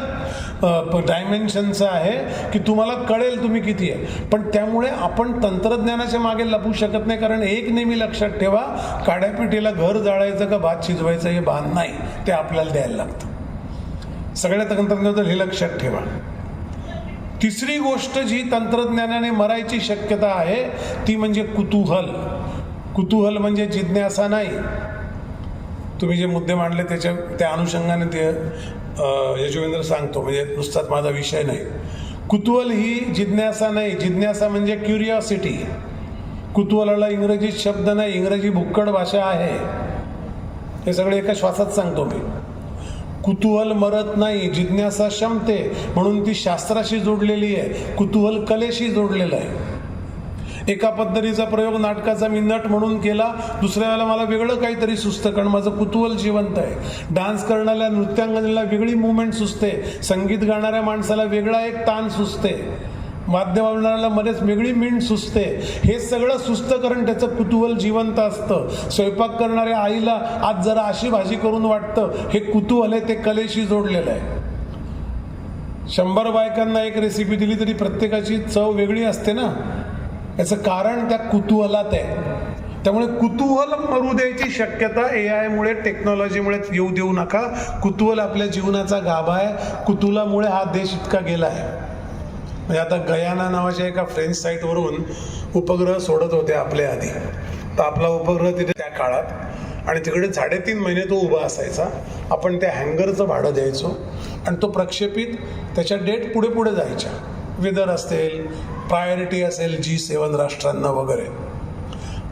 डायमेन्शनचं आहे की तुम्हाला कळेल तुम्ही किती आहे. पण त्यामुळे आपण तंत्रज्ञानाच्या मागे लपू शकत नाही. कारण एक नेहमी लक्षात ठेवा, काड्यापिटीला घर जाळायचं का भात शिजवायचं हे भान नाही, ते आपल्याला द्यायला लागतं. सगळ्या तंत्रज्ञानात हे लक्षात ठेवा. तिसरी गोष्ट जी तंत्रज्ञानाने मरायची शक्यता आहे ती म्हणजे कुतूहल. कुतूहल म्हणजे जिज्ञासा नाही. तुम्ही जे मुद्दे मांडले त्या अनुषंगाने ते यजुवेंद्र सांगतो, म्हणजे नुसताच माझा विषय नाही. कुतूहल ही जिज्ञासा नाही. जिज्ञासा म्हणजे क्युरिओसिटी. कुतूहलाला इंग्रजीत शब्द नाही, इंग्रजी भुक्कड भाषा आहे. हे सगळे एका श्वासात सांगतो मी. कुतूहल मरत नाही, जिज्ञासा शमते, म्हणून ती शास्त्राशी जोडलेली आहे. कुतूहल कलेशी जोडलेलं आहे. एका पद्धतीचा प्रयोग नाटकाचा मी नट म्हणून केला, दुसऱ्या वेळेला मला वेगळं काहीतरी सुचतं, कारण माझं कुतूहल जिवंत आहे. डान्स करणाऱ्या नृत्यांगनेला वेगळी मुवमेंट सुचते, संगीत गाणाऱ्या माणसाला वेगळा एक ताण सुचते, वाद्य वाजवणाऱ्याला मध्येच वेगळी मिंट सुचते. हे सगळं सुचतं कारण त्याचं कुतूहल जिवंत असतं. स्वयंपाक करणाऱ्या आईला आज जरा अशी भाजी करून वाटतं, हे कुतूहल आहे, ते कलेशी जोडलेलं आहे. 100 बायकांना एक रेसिपी दिली तरी प्रत्येकाची चव वेगळी असते ना, याचं कारण त्या कुतूहलात आहे. त्यामुळे कुतूहल मरू द्यायची शक्यता AI मुळे, टेक्नॉलॉजीमुळे येऊ देऊ नका. कुतूहल आपल्या जीवनाचा गाभा आहे. कुतूहलामुळे हा देश इतका गेला आहे. म्हणजे आता गयाना नावाच्या एका फ्रेंच साईटवरून उपग्रह सोडत होते आपल्या आधी, तर आपला उपग्रह तिथे त्या काळात, आणि तिकडे 3.5 महिने तो उभा असायचा. आपण त्या हँगरचं भाडं द्यायचो आणि तो प्रक्षेपित, त्याच्या डेट पुढे पुढे जायच्या, वेदर असेल, प्रायोरिटी असेल G7 राष्ट्रांना वगैरे.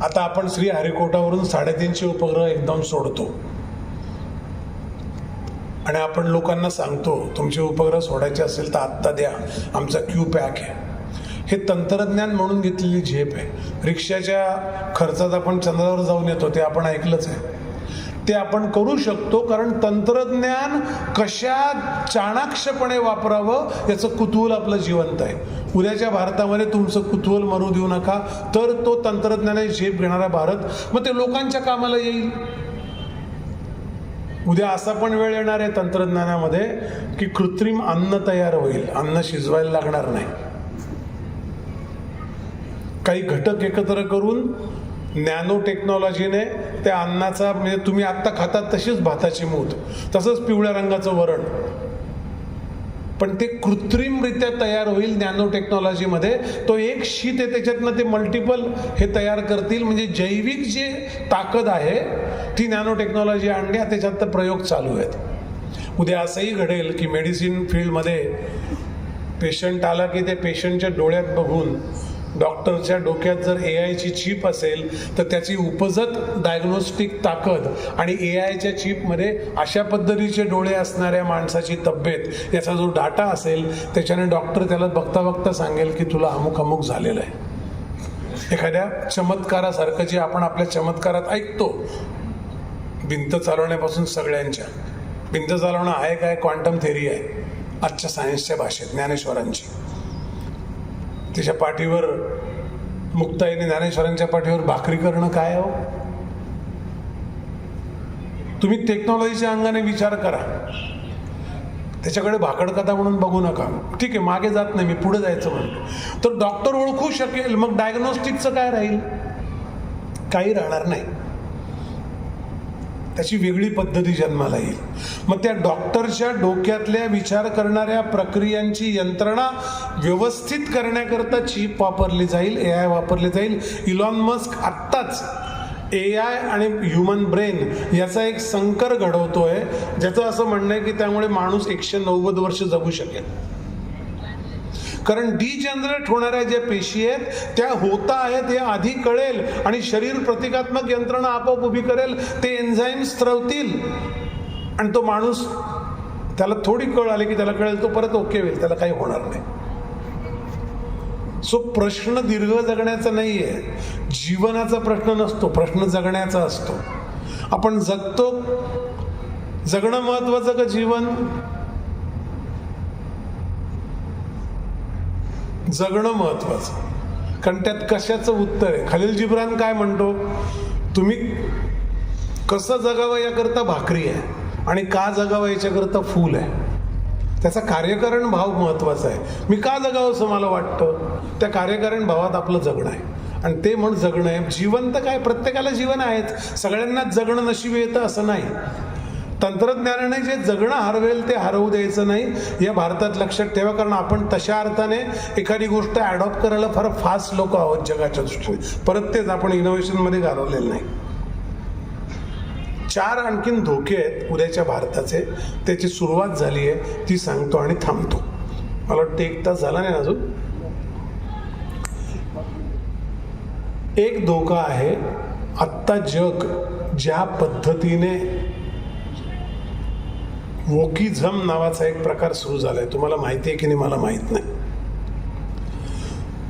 आता आपण श्रीहरिकोटावरून 350 उपग्रह एकदम सोडतो आणि आपण लोकांना सांगतो तुमचे उपग्रह सोडायचे असेल तर आत्ता द्या, आमचा क्यू पॅक आहे. हे तंत्रज्ञान म्हणून घेतलेली झेप आहे. रिक्षाच्या खर्चात आपण चंद्रावर जाऊन येतो, ते आपण ऐकलंच आहे. ते आपण करू शकतो कारण तंत्रज्ञान कशा चाणाक्षपणे वापरावं याचं कुतूहल आपलं जिवंत आहे. उद्याच्या भारतामध्ये तुमचं कुतूहल मरू देऊ नका, तर तो तंत्रज्ञानाची झेप घेणारा भारत मग ते लोकांच्या कामाला येईल. उद्या असा पण वेळ येणार आहे तंत्रज्ञानामध्ये की कृत्रिम अन्न तयार होईल, अन्न शिजवायला लागणार नाही. काही घटक एकत्र करून नॅनो टेक्नॉलॉजीने त्या अन्नाचा, म्हणजे तुम्ही आत्ता खातात तशीच भाताची मूठ, तसंच पिवळ्या रंगाचं वरण, पण ते कृत्रिमरित्या तयार होईल नॅनो टेक्नॉलॉजीमध्ये. तो एक शीत आहे, त्याच्यातनं ते मल्टिपल हे तयार करतील. म्हणजे जैविक जे ताकद आहे ती नॅनो टेक्नॉलॉजी आणली, त्याच्यात तर प्रयोग चालू आहेत. उद्या असंही घडेल की मेडिसिन फील्डमध्ये पेशंट आला की ते पेशंटच्या डोळ्यात बघून, डॉक्टरच्या डोक्यात जर AIची चिप असेल तर त्याची उपजत डायग्नोस्टिक ताकद आणि AIच्या चिपमध्ये अशा पद्धतीचे डोळे असणाऱ्या माणसाची तब्येत, याचा जो डाटा असेल त्याच्याने डॉक्टर त्याला बघता बघता सांगेल की तुला अमुक अमुक झालेलं आहे. एखाद्या चमत्कारासारखं जे आपण आपल्या चमत्कारात ऐकतो, भिंत चालवण्यापासून सगळ्यांच्या, भिंत चालवणं आहे काय, क्वांटम थेरी आहे आजच्या सायन्सच्या भाषेत, ज्ञानेश्वरांची. तिच्या पाठीवर, मुक्ताईने ज्ञानेश्वरांच्या पाठीवर भाकरी करणं काय हो? तुम्ही टेक्नॉलॉजीच्या अंगाने विचार करा, त्याच्याकडे भाकडकथा म्हणून बघू नका. ठीक आहे, मागे जात नाही मी, पुढे जायचं म्हणून तर डॉक्टर ओळखू शकेल, मग डायग्नोस्टिकचं काय राहील? काही राहणार नाही. त्याची वेगळी पद्धती जन्माला येईल. मग त्या डॉक्टरच्या डोक्यातल्या विचार करणाऱ्या प्रक्रियांची यंत्रणा व्यवस्थित करण्याकरता चिप वापरली जाईल, AI वापरली जाईल. इलॉन मस्क आत्ताच AI आणि ह्युमन ब्रेन याचा एक संकर घडवतोय, ज्याचं असं म्हणणं आहे की त्यामुळे माणूस 190 वर्ष जगू शकेल. कारण डिजनरेट होणाऱ्या ज्या पेशी आहेत त्या होता आहेत हे आधी कळेल आणि शरीर प्रतिकात्मक यंत्रणा आपोआप उभी करेल. ते एन्झाईम स्त्रवतील आणि तो माणूस, त्याला थोडी कळ आली की त्याला कळेल, तो परत ओके होईल, त्याला काही होणार नाही. सो प्रश्न दीर्घ जगण्याचा नाहीये, जीवनाचा प्रश्न नसतो, प्रश्न जगण्याचा असतो. आपण जगतो, जगणं महत्वाचं का जीवन? जगणं महत्वाचं, कारण त्यात कशाचं उत्तर आहे. खलील जिब्रान काय म्हणतो, तुम्ही कसं जगावं याकरता भाकरी आहे आणि का जगावं याच्याकरता फूल आहे. त्याचा कार्यकारण भाव महत्वाचा आहे. मी का जगावं असं मला वाटतं, त्या कार्यकारण भावात आपलं जगणं आहे आणि ते म्हण जगणं आहे. जीवन तर काय, प्रत्येकाला जीवन आहेच, सगळ्यांनाच जगणं नशीब येतं असं नाही. तंत्रज्ञानाने जे जगणं हरवेल ते हरवू द्यायचं नाही, या भारतात लक्षात ठेवा. कारण आपण तशा अर्थाने एखादी गोष्ट ॲडॉप्ट करायला फार फास्ट लोक आहोत जगाच्या दृष्टीने, परत तेच आपण इनोव्हेशनमध्ये घालवलेलं नाही. 4 आणखीन धोके आहेत उद्याच्या भारताचे, त्याची सुरुवात झाली आहे, ती सांगतो आणि थांबतो. मला वाटतं 1 तास झाला नाही अजून. एक धोका आहे, आत्ता जग ज्या पद्धतीने वोकिझम नावाचा एक प्रकार सुरू झालाय, तुम्हाला माहिती आहे की नाही मला माहित नाही.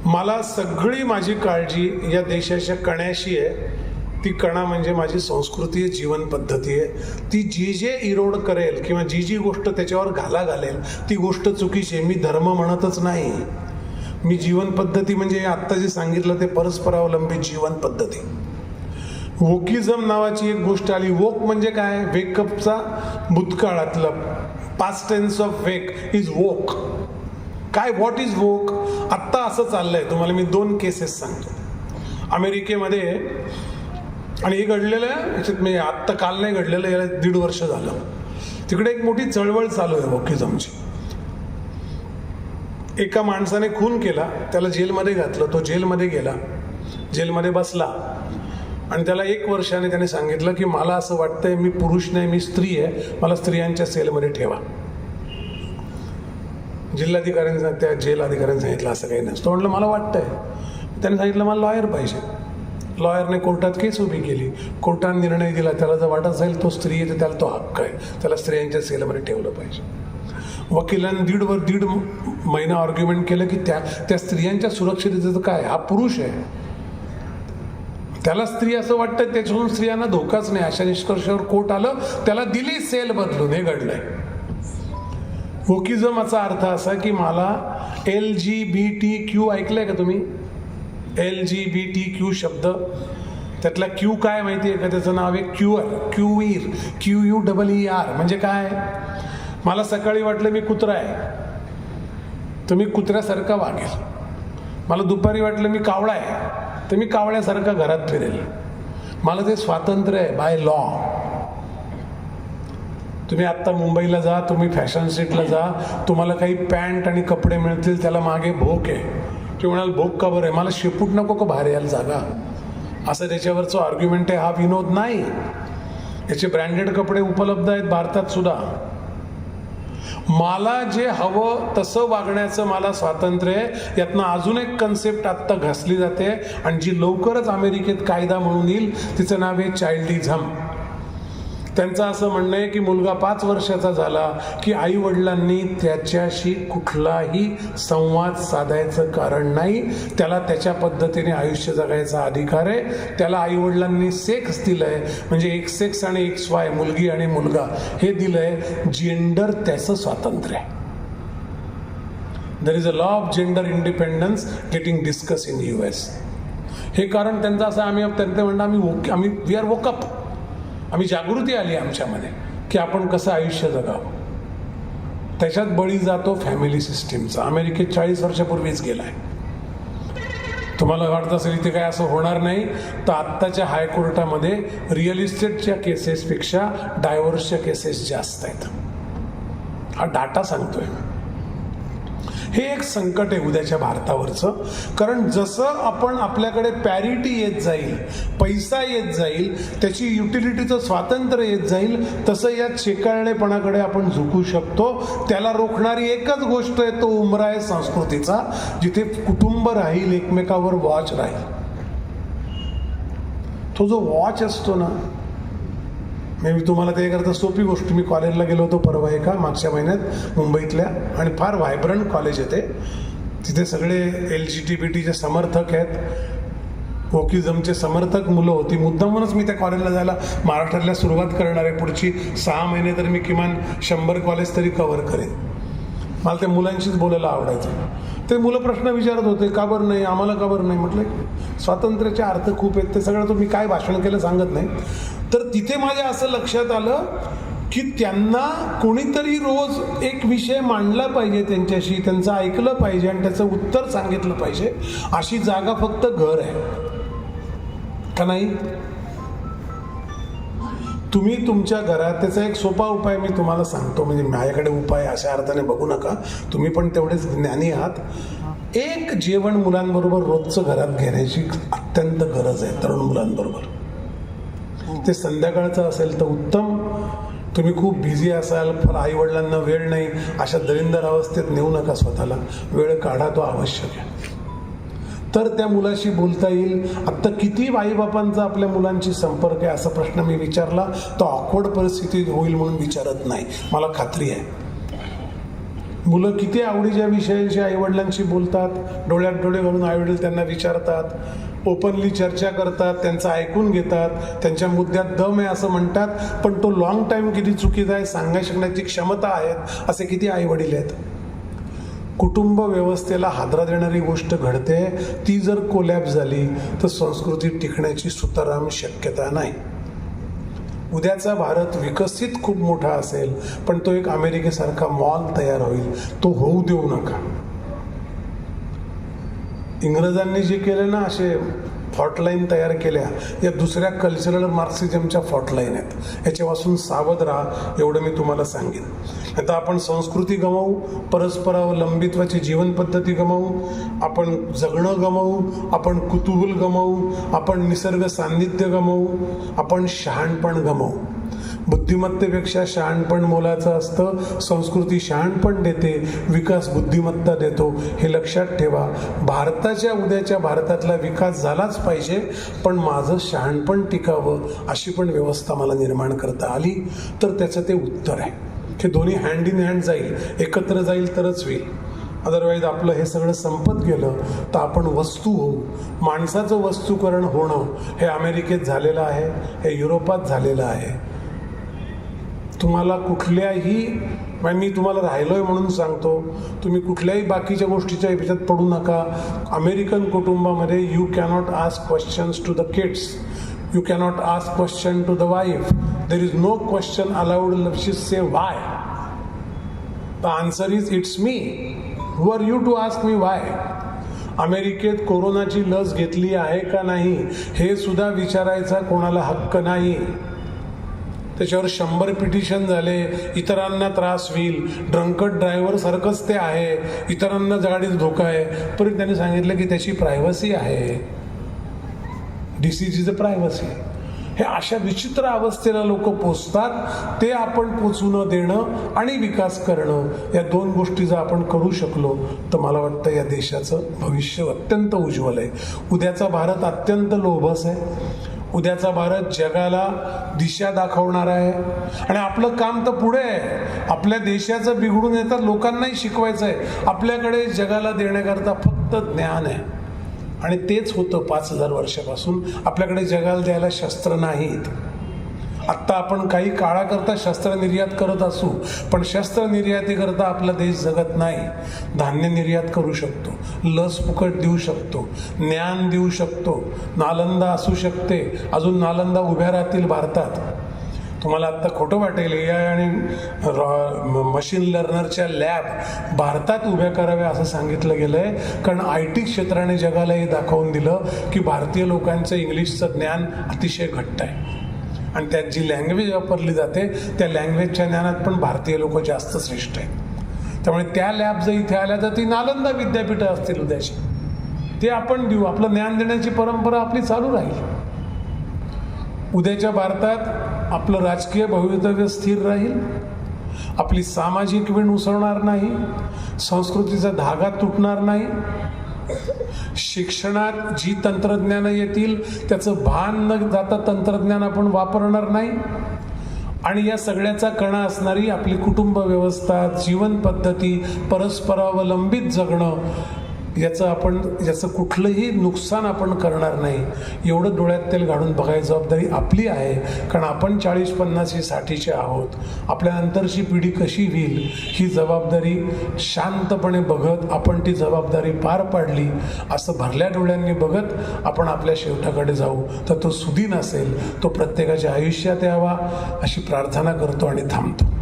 मला सगळी माझी काळजी या देशाच्या कण्याशी आहे. ती कणा म्हणजे माझी संस्कृती आहे, जीवन पद्धती आहे. ती जी जे इरोड करेल किंवा जी जी गोष्ट त्याच्यावर घालेल ती गोष्ट चुकीची आहे. मी धर्म म्हणतच नाही. मी जीवन पद्धती म्हणजे आत्ता जे सांगितलं ते परस्परावलंबी जीवन पद्धती. वोकिझम नावाची एक गोष्ट आली. वोक म्हणजे काय? वेकअपचा भूतकाळातलं past tense of wake is woke. काय? व्हॉट इज वोक? आत्ता असं चाललंय. तुम्हाला मी 2 केसेस सांगतो. अमेरिकेमध्ये, आणि हे घडलेलं याच्यात मी आत्ता काल नाही घडलेलं, याला 1.5 वर्ष झालं. तिकडे एक मोठी चळवळ चालू आहे वोकिझमची. एका माणसाने खून केला, त्याला जेलमध्ये घातलं. तो जेलमध्ये गेला, जेलमध्ये बसला आणि त्याला 1 वर्षाने त्याने सांगितलं की मला असं वाटतंय मी पुरुष नाही, मी स्त्री आहे, मला स्त्रियांच्या सेलमध्ये ठेवा. जिल्हाधिकाऱ्यांनी, त्या जेल अधिकाऱ्यांनी सांगितलं असं काही नसतं. म्हटलं मला वाटतंय. त्याने सांगितलं मला लॉयर पाहिजे. लॉयरने कोर्टात केस उभी केली. कोर्टाने निर्णय दिला त्याला जर वाटत असेल तो स्त्री आहे तर त्याला तो हक्क आहे, त्याला स्त्रियांच्या सेलमध्ये ठेवलं पाहिजे. वकिलांनी 1.5 महिना आर्ग्युमेंट केलं की त्या स्त्रियांच्या सुरक्षिततेचं काय? हा पुरुष आहे, त्याला स्त्री असं वाटतं, त्याच्यातून स्त्रियांना धोकाच नाही. अशा निष्कर्षावर कोर्ट आलं, त्याला दिली सेल बदलून. हे घडलंय. वोकिझमचा अर्थ असा की मला LGBTQ ऐकलंय का तुम्ही? LGBTQ शब्द, त्यातला Q काय माहिती आहे का? त्याचं नाव आहे क्युअर, क्यूईर, QUEER. म्हणजे काय? मला सकाळी वाटलं मी कुत्रा आहे तर मी कुत्र्यासारखा वागेल. मला दुपारी वाटलं मी कावळा आहे तर मी कावळ्यासारखा घरात फिरेल. मला ते स्वातंत्र्य आहे बाय लॉ. तुम्ही आत्ता मुंबईला जा, तुम्ही फॅशन स्ट्रीटला जा, तुम्हाला काही पॅन्ट आणि कपडे मिळतील, त्याला मागे भोक आहे. ते म्हणाल भोक का बरं आहे? मला शेपूट नको का बाहेर यायला जागा? असं त्याच्यावरचं आर्ग्युमेंट आहे. हा विनोद नाही. याचे ब्रँडेड कपडे उपलब्ध आहेत भारतात सुद्धा. मला जे हवं तसं वागण्याचं मला स्वातंत्र्य आहे. यातनं अजून एक कन्सेप्ट आत्ता घासली जाते आणि जी लवकरच अमेरिकेत कायदा म्हणून येईल, तिचं नाव आहे चाइल्डिझम. त्यांचं असं म्हणणं आहे की मुलगा 5 वर्षाचा झाला की आई वडिलांनी त्याच्याशी कुठलाही संवाद साधायचं कारण नाही. त्याला त्याच्या पद्धतीने आयुष्य जगायचा अधिकार आहे. त्याला आई वडिलांनी सेक्स दिलंय, म्हणजे XX आणि XY, मुलगी आणि मुलगा हे दिलंय. जेंडर त्याचं स्वातंत्र्य आहे. There is a law of gender independence getting discuss in US. हे कारण त्यांचं असं, त्यांचं म्हणणं आम्ही वी आर वोकअप. आम्ही जागृती आली आमच्यामध्ये की आपण कसं आयुष्य जगावं. त्याच्यात बळी जातो फॅमिली सिस्टीमचा. अमेरिकेत 40 वर्षापूर्वीच गेलाय. तुम्हाला वाटत असेल इथे काय असं होणार नाही, तर आत्ताच्या हायकोर्टामध्ये रिअल इस्टेटच्या केसेसपेक्षा डायव्होर्सच्या केसेस जास्त आहेत. हा डाटा सांगतोय. हे एक संकट आहे उद्याच्या भारतावरचं. कारण जसं आपण आपल्याकडे पॅरिटी येत जाईल, पैसा येत जाईल, त्याची युटिलिटीचं स्वातंत्र्य येत जाईल, तसं या चेकाळणेपणाकडे आपण झुकू शकतो. त्याला रोखणारी एकच गोष्ट आहे, तो उंबरा आहे संस्कृतीचा, जिथे कुटुंब राहील, एकमेकावर वॉच राहील. तो जो वॉच असतो ना, मी तुम्हाला ते करता सोपी गोष्ट. मी कॉलेजला गेलो होतो परवा मागच्या महिन्यात मुंबईतल्या, आणि फार व्हायब्रंट कॉलेज आहे ते. तिथे सगळे LGBTचे समर्थक आहेत, वोकिझमचे समर्थक मुलं होती. मुद्दामूनच मी त्या कॉलेजला जायला महाराष्ट्रातल्या सुरुवात करणार आहे. पुढची 6 महिने तर मी किमान 100 कॉलेज तरी कव्हर करेन. मला त्या मुलांशीच बोलायला आवडायचं. ते मुलं प्रश्न विचारत होते, का बरं नाही, आम्हाला का बरं नाही. म्हटलं स्वातंत्र्याचे अर्थ खूप आहेत, ते सगळं तुम्ही काय भाषण केलं सांगत नाही. तर तिथे माझ्या असं लक्षात आलं की त्यांना कोणीतरी रोज एक विषय मांडला पाहिजे त्यांच्याशी, त्यांचं ऐकलं पाहिजे आणि त्याचं उत्तर सांगितलं पाहिजे. अशी जागा फक्त घर आहे का नाही? तुम्ही तुमच्या घरात, त्याचा एक सोपा उपाय मी तुम्हाला सांगतो. म्हणजे माझ्याकडे उपाय अशा अर्थाने बघू नका, तुम्ही पण तेवढेच ज्ञानी आहात. एक जेवण मुलांबरोबर रोजचं घरात घेण्याची अत्यंत गरज आहे. तरुण मुलांबरोबर ते संध्याकाळचं असेल तर उत्तम. तुम्ही खूप बिझी असाल, पण आई वडिलांना वेळ नाही, अशा दरिंदर अवस्थेत नेऊ नका स्वतःला. वेळ काढा, तो आवश्यक आहे. तर त्या मुलाशी बोलता येईल. आत्ता किती आईबापांचा आपल्या मुलांशी संपर्क आहे असा प्रश्न मी विचारला, तर ऑकवर्ड परिस्थिती होईल म्हणून विचारत नाही, मला खात्री आहे. मुलं किती आवडीच्या विषयांशी आईवडिलांशी बोलतात, डोळ्यात डोळे घालून आईवडील त्यांना विचारतात, ओपनली चर्चा करतात, त्यांचं ऐकून घेतात, त्यांच्या मुद्द्यात दम आहे असं म्हणतात, पण तो लॉंग टाईम किती चुकीचा आहे सांगाय शकण्याची क्षमता आहेत असे किती आईवडील आहेत. कुटुंब व्यवस्थेला हादरा देणारी गोष्ट घडते, ती जर कोलॅप्स झाली तर संस्कृती टिकण्याची सुतराम शक्यता नाही. उद्याचा भारत विकसित खूप मोठा असेल, पण तो एक अमेरिकेसारखा मॉल तयार होईल, तो होऊ देऊ नका. इंग्रजांनी जे केलं ना, असे फॉल्टलाईन तयार केल्या, या दुसऱ्या कल्चरल मार्क्सिझमच्या फॉल्टलाईन आहेत. याच्यापासून सावध राहा, एवढं मी तुम्हाला सांगेन. आता आपण संस्कृती गमावू, परस्परावलंबित्वाची जीवन पद्धती गमावू, आपण जगणं गमावू, आपण कुतूहल गमावू, आपण निसर्ग सान्निध्य गमावू, आपण शहाणपण गमावू. बुद्धिमत्तेपेक्षा शहाणपण मोलाचं असतं. संस्कृती शहाणपण देते, विकास बुद्धिमत्ता देतो. हे लक्षात ठेवा. भारताच्या उद्याच्या भारतातला विकास झालाच पाहिजे, पण माझं शहाणपण टिकावं अशी पण व्यवस्था मला निर्माण करता आली तर त्याचं ते उत्तर आहे. हे दोन्ही हँड इन हँड जाईल, एकत्र जाईल तरच होईल. अदरवाईज आपलं हे सगळं संपत गेलं तर आपण वस्तू होऊ. माणसाचं वस्तूकरण होणं हे अमेरिकेत झालेलं आहे, हे युरोपात झालेलं आहे. तुम्हाला कुठल्याही, मी तुम्हाला राहिलोय म्हणून सांगतो, तुम्ही कुठल्याही बाकीच्या गोष्टीच्या ह्याच्यात पडू नका. अमेरिकन कुटुंबामध्ये you cannot ask questions to the kids, you cannot ask question to the wife. There is no question allowed. She say why. The answer is it's me. Who are you to ask me why. अमेरिकेत कोरोनाची लस घेतली आहे का नाही हे सुद्धा विचारायचा कोणाला हक्क नाही. त्याच्यावर 100 पिटिशन झाले, इतरांना त्रास होईल, ड्रंकड ड्रायव्हर सारखंच ते आहे, इतरांना गाडीत धोका आहे, परत त्यांनी सांगितलं की त्याची प्रायव्हसी आहे. Disease is a privacy. हे अशा विचित्र अवस्थेला लोक पोचतात. ते आपण पोचू न देणं आणि विकास करणं, या दोन गोष्टी जर आपण करू शकलो तर मला वाटतं या देशाचं भविष्य अत्यंत उज्ज्वल आहे. उद्याचा भारत अत्यंत लोभस आहे. उद्याचा भारत जगाला दिशा दाखवणार आहे आणि आपलं काम तर पुढे आहे. आपल्या देशाचं बिघडून येतात लोकांनाही शिकवायचं आहे. आपल्याकडे जगाला देण्याकरता फक्त ज्ञान आहे आणि तेच होतं 5000 वर्षापासून. आपल्याकडे जगाला द्यायला शस्त्र नाहीत. आत्ता आपण काही काळाकरता शस्त्र निर्यात करत असू, पण शस्त्र निर्यातीकरता आपला देश जगत नाही. धान्य निर्यात करू शकतो, लस फुकट देऊ शकतो, ज्ञान देऊ शकतो. नालंदा असू शकते, अजून नालंदा उभ्या राहतील भारतात. तुम्हाला आत्ता खोटं वाटेल, AI आणि मशीन लर्नरच्या लॅब भारतात उभ्या कराव्या असं सांगितलं गेलं आहे. कारण IT क्षेत्राने जगाला हे दाखवून दिलं की भारतीय लोकांचं इंग्लिशचं ज्ञान अतिशय घट्ट आहे आणि त्यात जी लँग्वेज वापरली जाते त्या लँग्वेजच्या ज्ञानात पण भारतीय लोक जास्त श्रेष्ठ आहेत. त्यामुळे त्या लॅब जर इथे आल्या तर ती नालंदा विद्यापीठं असतील उद्याची, ते आपण देऊ. आपलं ज्ञान देण्याची परंपरा आपली चालू राहील. उद्याच्या भारतात आपलं राजकीय भवितव्य स्थिर राहील, आपली सामाजिक वीण उसळणार नाही, संस्कृतीचा धागा तुटणार नाही. शिक्षणात जी तंत्रज्ञानं येतील त्याचं भान न जाता तंत्रज्ञान आपण वापरणार नाही. आणि या सगळ्याचा कणा असणारी आपली कुटुंब व्यवस्था, जीवन पद्धती, परस्परावलंबित जगणं, याचं कुठलंही नुकसान आपण करणार नाही. एवढं डोळ्यात तेल घालून बघायची जबाबदारी आपली आहे. कारण आपण 40-50 60चे आहोत. आपल्यानंतरची पिढी कशी होईल ही जबाबदारी शांतपणे बघत आपण ती जबाबदारी पार पाडली असं भरल्या डोळ्यांनी बघत आपण आपल्या शेवटाकडे जाऊ तर तो सुदीन असेल, तो प्रत्येकाच्या आयुष्यात यावा अशी प्रार्थना करतो आणि थांबतो.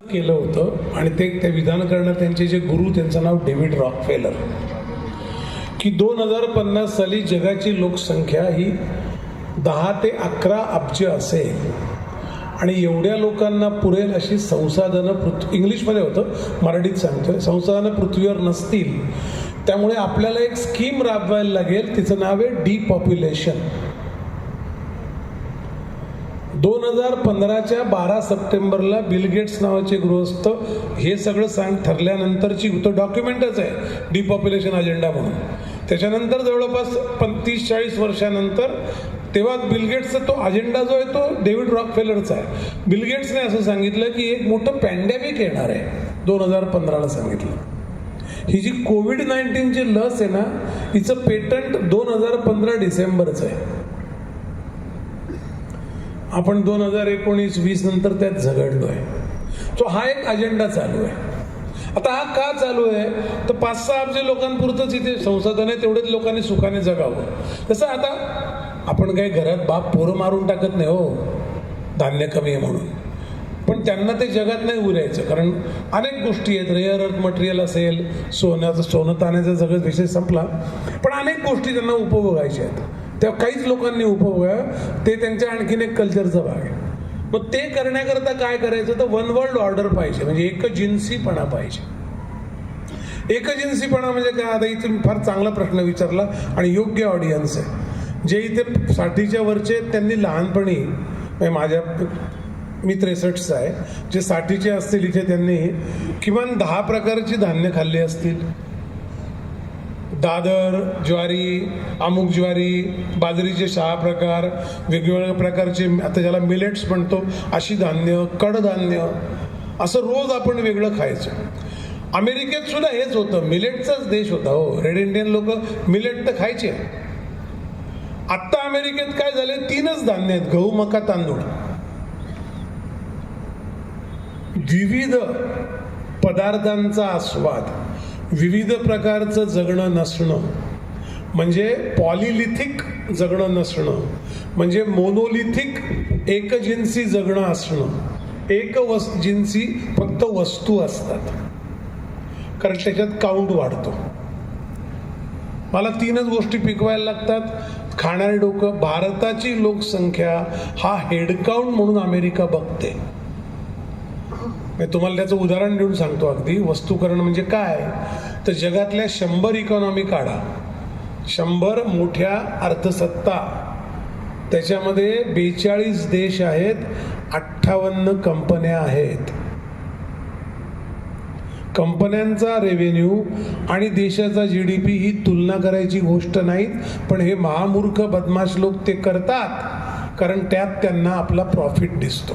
केलं होतं आणि ते विधान करणार त्यांचे जे गुरु, त्यांचं नाव डेव्हिड रॉकफेलर, की 2050 साली जगाची लोकसंख्या ही 10 ते 11 अब्ज असेल आणि एवढ्या लोकांना पुरेल अशी संसाधनं इंग्लिशमध्ये होतं, मराठीत सांगतोय, संसाधनं पृथ्वीवर नसतील. त्यामुळे आपल्याला एक स्कीम राबवायला लागेल, तिचं नाव आहे डिपॉप्युलेशन. 2015च्या 12 सप्टेंबरला बिल गेट्स नावाचे गृहस्थ हे सगळं ठरल्यानंतरची, तो डॉक्युमेंटच आहे डिपॉप्युलेशन अजेंडा म्हणून. त्याच्यानंतर जवळपास 30-40 वर्षानंतर तेव्हा बिल गेट्सचा तो अजेंडा जो आहे तो डेव्हिड रॉकफेलरचा आहे. बिल गेट्सने असं सांगितलं की एक मोठं पॅन्डेमिक येणार आहे, 2015ला सांगितलं. ही जी कोविड-19ची लस आहे ना, हिचं पेटंट 2015 डिसेंबरचं आहे. आपण 2019-20 नंतर त्यात झगडलो आहे. तो हा एक अजेंडा चालू आहे. आता हा का चालू आहे तर 5-6 अब्ज लोकांपुरतंच इथे संसाधन आहे, तेवढेच लोकांनी सुखाने जगावं. तसं आता आपण काही घरात बाप पोरं मारून टाकत नाही हो, धान्य कमी आहे म्हणून. पण त्यांना ते जगात नाही उरायचं, कारण अनेक गोष्टी आहेत. रेअर अर्थ मटेरियल असेल, सोनं ताण्याचा सगळं विषय संपला, पण अनेक गोष्टी त्यांना उपभोगायच्या आहेत. त्या काहीच लोकांनी उपभोगा, ते त्यांच्या आणखीन एक कल्चरचा भाग आहे. मग ते करण्याकरता काय करायचं तर वन वर्ल्ड ऑर्डर पाहिजे, म्हणजे एकजिन्सीपणा पाहिजे. एकजिन्सीपणा म्हणजे काय? आता इथे फार चांगला प्रश्न विचारला आणि योग्य ऑडियन्स आहे. जे इथे 60च्या वरचे आहेत त्यांनी लहानपणी, माझ्या मी 63चा आहे, जे 60चे असतील इथे त्यांनी किमान 10 प्रकारची धान्य खाल्ली असतील. दादर ज्वारी, अमुक ज्वारी, बाजरीचे 6 प्रकार, वेगवेगळ्या प्रकारचे, आता ज्याला मिलेट्स म्हणतो अशी धान्य, कडधान्य, असं रोज आपण वेगळं खायचं. अमेरिकेत सुद्धा हेच होतं, मिलेटचाच देश होता हो. रेड इंडियन लोक मिलेट तर खायचे. आत्ता अमेरिकेत काय झाले, 3च धान्य आहेत, गहू, मका, तांदूळ. विविध पदार्थांचा आस्वाद, विविध प्रकारचं जगणं नसणं, म्हणजे पॉलिलिथिक जगणं नसणं, म्हणजे मोनोलिथिक एकजिन्सी जगणं असणं. जिन्सी फक्त वस्तू असतात, कारण त्याच्यात काउंट वाढतो. मला 3च गोष्टी पिकवायला लागतात. खाणारे डोकं. भारताची लोकसंख्या हा हेडकाउंट म्हणून अमेरिका बघते. मी तुम्हाला त्याचं उदाहरण देऊन सांगतो. अगदी वस्तूकरण म्हणजे काय तर जगातल्या 100 इकॉनॉमी काढा, 100 मोठ्या अर्थसत्ता, त्याच्यामध्ये 42 देश आहेत, 58 कंपन्या आहेत. कंपन्यांचा रेव्हेन्यू आणि देशाचा GDP ही तुलना करायची गोष्ट नाही, पण हे महामूर्ख बदमाश लोक ते करतात, कारण त्यात त्यांना आपला प्रॉफिट दिसतो.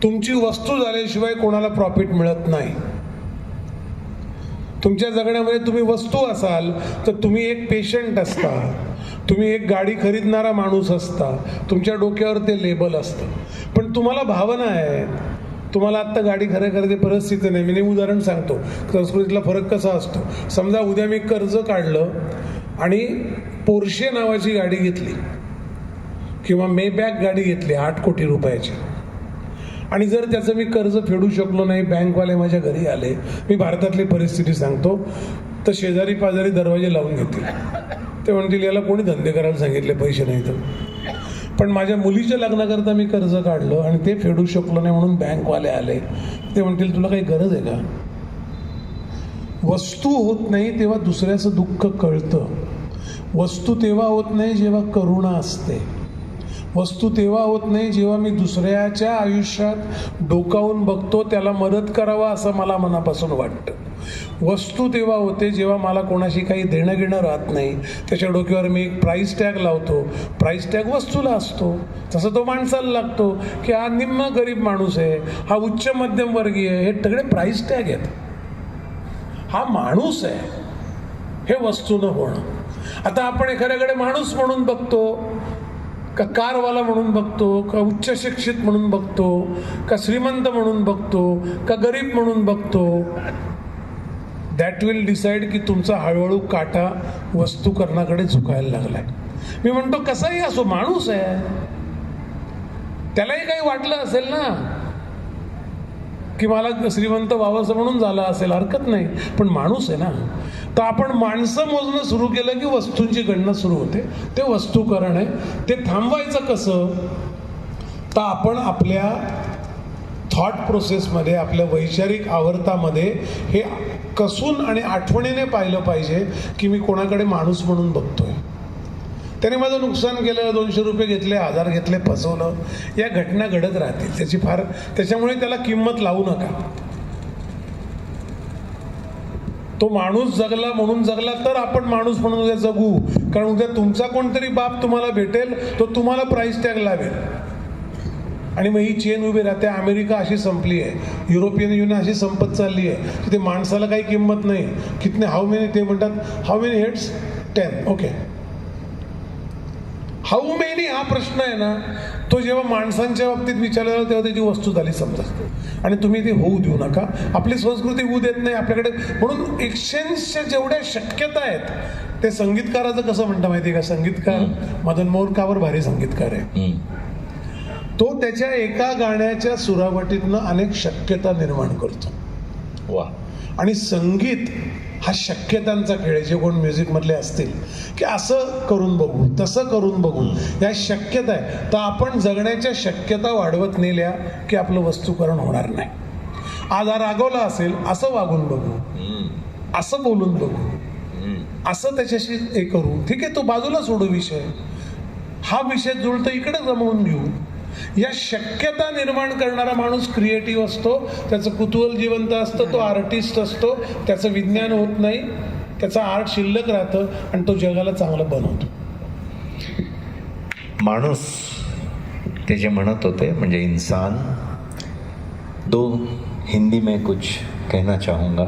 तुमची वस्तू झाल्याशिवाय कोणाला प्रॉफिट मिळत नाही. तुमच्या जगण्यामध्ये तुम्ही वस्तू असाल तर तुम्ही एक पेशंट असता, तुम्ही एक गाडी खरीदणारा माणूस असता, तुमच्या डोक्यावर ते लेबल असतं. पण तुम्हाला भावना आहेत. तुम्हाला आत्ता गाडी खरेदी परिस्थिती नाही. मी उदाहरण सांगतो, संस्कृतीतला फरक कसा असतो. समजा उद्या मी कर्ज काढलं आणि पोर्शे नावाची गाडी घेतली किंवा मेबॅक गाडी घेतली 8 कोटी रुपयाची, आणि जर त्याचं मी कर्ज फेडू शकलो नाही, बँकवाले माझ्या घरी आले, मी भारतातली परिस्थिती सांगतो, तर शेजारी पाजारी दरवाजे लावून घेतील. ते म्हणतील याला कोणी धंदे करायला सांगितले, पैसे नाही तर. पण माझ्या मुलीच्या लग्नाकरता मी कर्ज काढलं आणि ते फेडू शकलो नाही म्हणून बँकवाले आले, ते म्हणतील तुला काही गरज आहे का? वस्तू होत नाही तेव्हा दुसऱ्याचं दुःख कळतं. वस्तू तेव्हा होत नाही जेव्हा करुणा असते. वस्तू तेव्हा होत नाही जेव्हा मी दुसऱ्याच्या आयुष्यात डोकावून बघतो, त्याला मदत करावा असं मला मनापासून वाटतं. वस्तू तेव्हा होते जेव्हा मला कोणाशी काही देणं घेणं राहत नाही, त्याच्या डोक्यावर मी एक प्राईस टॅग लावतो. प्राईस टॅग वस्तूला असतो, तसं तो माणसाला लागतो की हा निम्न गरीब माणूस आहे, हा उच्च मध्यम वर्गीय आहे, हे सगळे प्राईस टॅग आहेत. हा माणूस आहे, हे वस्तूनं होणं. आता आपण एखाद्याकडे माणूस म्हणून बघतो का, कारवाला म्हणून बघतो का, उच्च शिक्षित म्हणून बघतो का, श्रीमंत म्हणून बघतो का, गरीब म्हणून बघतो, दॅट विल डिसाईड की तुमचा हळूहळू काटा वस्तूकरणाकडे झुकायला लागलाय. मी म्हणतो कसाही असो, माणूस आहे, त्यालाही काही वाटलं असेल ना की मला श्रीमंत व्हावंसं म्हणून झालं असेल, हरकत नाही, पण माणूस आहे ना. तर आपण माणसं मोजणं सुरू केलं की वस्तूंची गणना सुरू होते. ते वस्तूकरण आहे. ते थांबवायचं कसं तर आपण आपल्या थॉट प्रोसेसमध्ये, आपल्या वैचारिक आवर्तामध्ये हे कसून आणि आठवणीने पाहिलं पाहिजे की मी कोणाकडे माणूस म्हणून बघतोय. त्याने माझं नुकसान केलं, 200 रुपये घेतले, 1000 घेतले, फसवलं, या घटना घडत राहतील. त्याच्यामुळे त्याला किंमत लावू नका. तो माणूस जगला म्हणून जगला तर आपण माणूस म्हणून उद्या जगू. कारण उद्या तुमचा कोणतरी बाप तुम्हाला भेटेल, तो तुम्हाला प्राइस टॅग लावेल आणि मग ही चेन उभी राहते. अमेरिका अशी संपली आहे, युरोपियन युनियन अशी संपत चालली आहे, तिथे माणसाला काही किंमत नाही. कितने हाऊ मेनी, ते म्हणतात how many heads, 10. Okay, how many हा प्रश्न आहे ना, तो जेव्हा माणसांच्या बाबतीत विचारला जातो तेव्हा त्याची वस्तू झाली समजते. आणि तुम्ही ते होऊ देऊ नका. आपली संस्कृती होऊ देत नाही आपल्याकडे. म्हणून एक्सचेंजच्या जेवढ्या शक्यता आहेत, ते संगीतकाराचं कसं म्हणतं माहिती आहे का, संगीतकार मदन मोहन कावर भारी संगीतकार आहे. तो त्याच्या एका गाण्याच्या सुरावटीतनं अनेक शक्यता निर्माण करतो.
वा.
आणि संगीत हा शक्यतांचा खेळ आहे. जे कोण म्युझिक मधले असतील की असं करून बघू, तसं करून बघू, या शक्यता आहे. तर आपण जगण्याच्या शक्यता वाढवत नेल्या की आपलं वस्तूकरण होणार नाही. आज हा रागवला असेल, असं वागून बघू, असं बोलून बघू, असं त्याच्याशी हे करू. ठीक आहे, तो बाजूला सोडू विषय, हा विषय जुळतं इकडे जमवून घेऊ. या शक्यता निर्माण करणारा माणूस क्रिएटिव्ह असतो, त्याचं कुतूहल जिवंत असतं, तो आर्टिस्ट असतो, त्याचं विज्ञान होत नाही, त्याचं आर्ट शिल्लक राहतं आणि तो जगाला चांगलं बनवतो.
माणूस ते जे म्हणत होते म्हणजे इंसान. दो हिंदी में कुछ कहना चाहूँगा,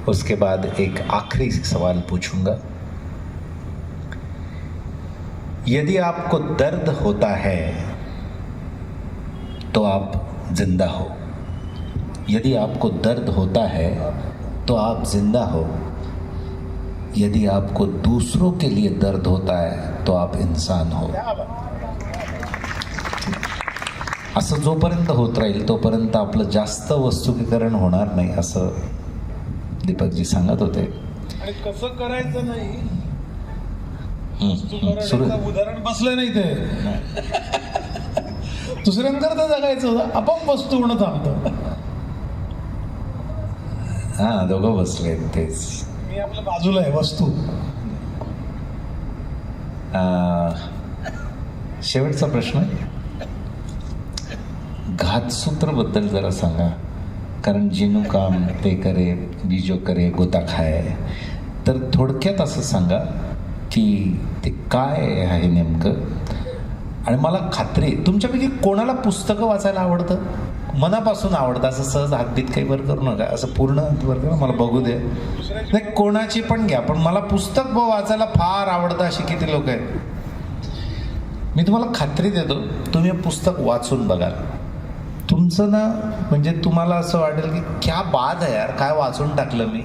उसके बाद एक आखिरी सवाल पूछूंगा. यदि आपको दर्द होता है तो आप जिंदा हो. यदि आपको दर्द होता है तो आप जिंदा हो. यदि आपको दूसरों के लिए दर्द होता है तो आप इंसान हो. असं जोपर्यंत होत राहील तोपर्यंत आपलं जास्त वस्तुकीकरण होणार नाही, असं दीपकजी सांगत होते.
आणि कसं करायचं नाही,
सुरू
उदाहरण बसलं नाही ते. दुसऱ्यांकरता जगायचं, आपोआप वस्तू होणं थांबतं.
हा, दोघं बसले तेच.
मी आपल्या बाजूला आहे वस्तू.
शेवटचा प्रश्न, घातसूत्र बद्दल जरा सांगा. कारण जिनू काम ते करे, बीजो करे गोता खाय. तर थोडक्यात असं सांगा की ते काय आहे नेमकं. आणि मला खात्री, तुमच्यापैकी कोणाला पुस्तकं वाचायला आवडतं, मनापासून आवडतं, असं सहज हातबीत काही वर करू नका, असं पूर्ण वर करा, मला बघू दे. नाही, कोणाची पण घ्या, पण मला पुस्तक वाचायला फार आवडतं अशी किती लोक आहेत. मी तुम्हाला खात्री देतो, तुम्ही पुस्तक वाचून बघा, तुमचं ना म्हणजे तुम्हाला असं वाटेल की क्या बात आहे यार, काय वाचून टाकलं मी,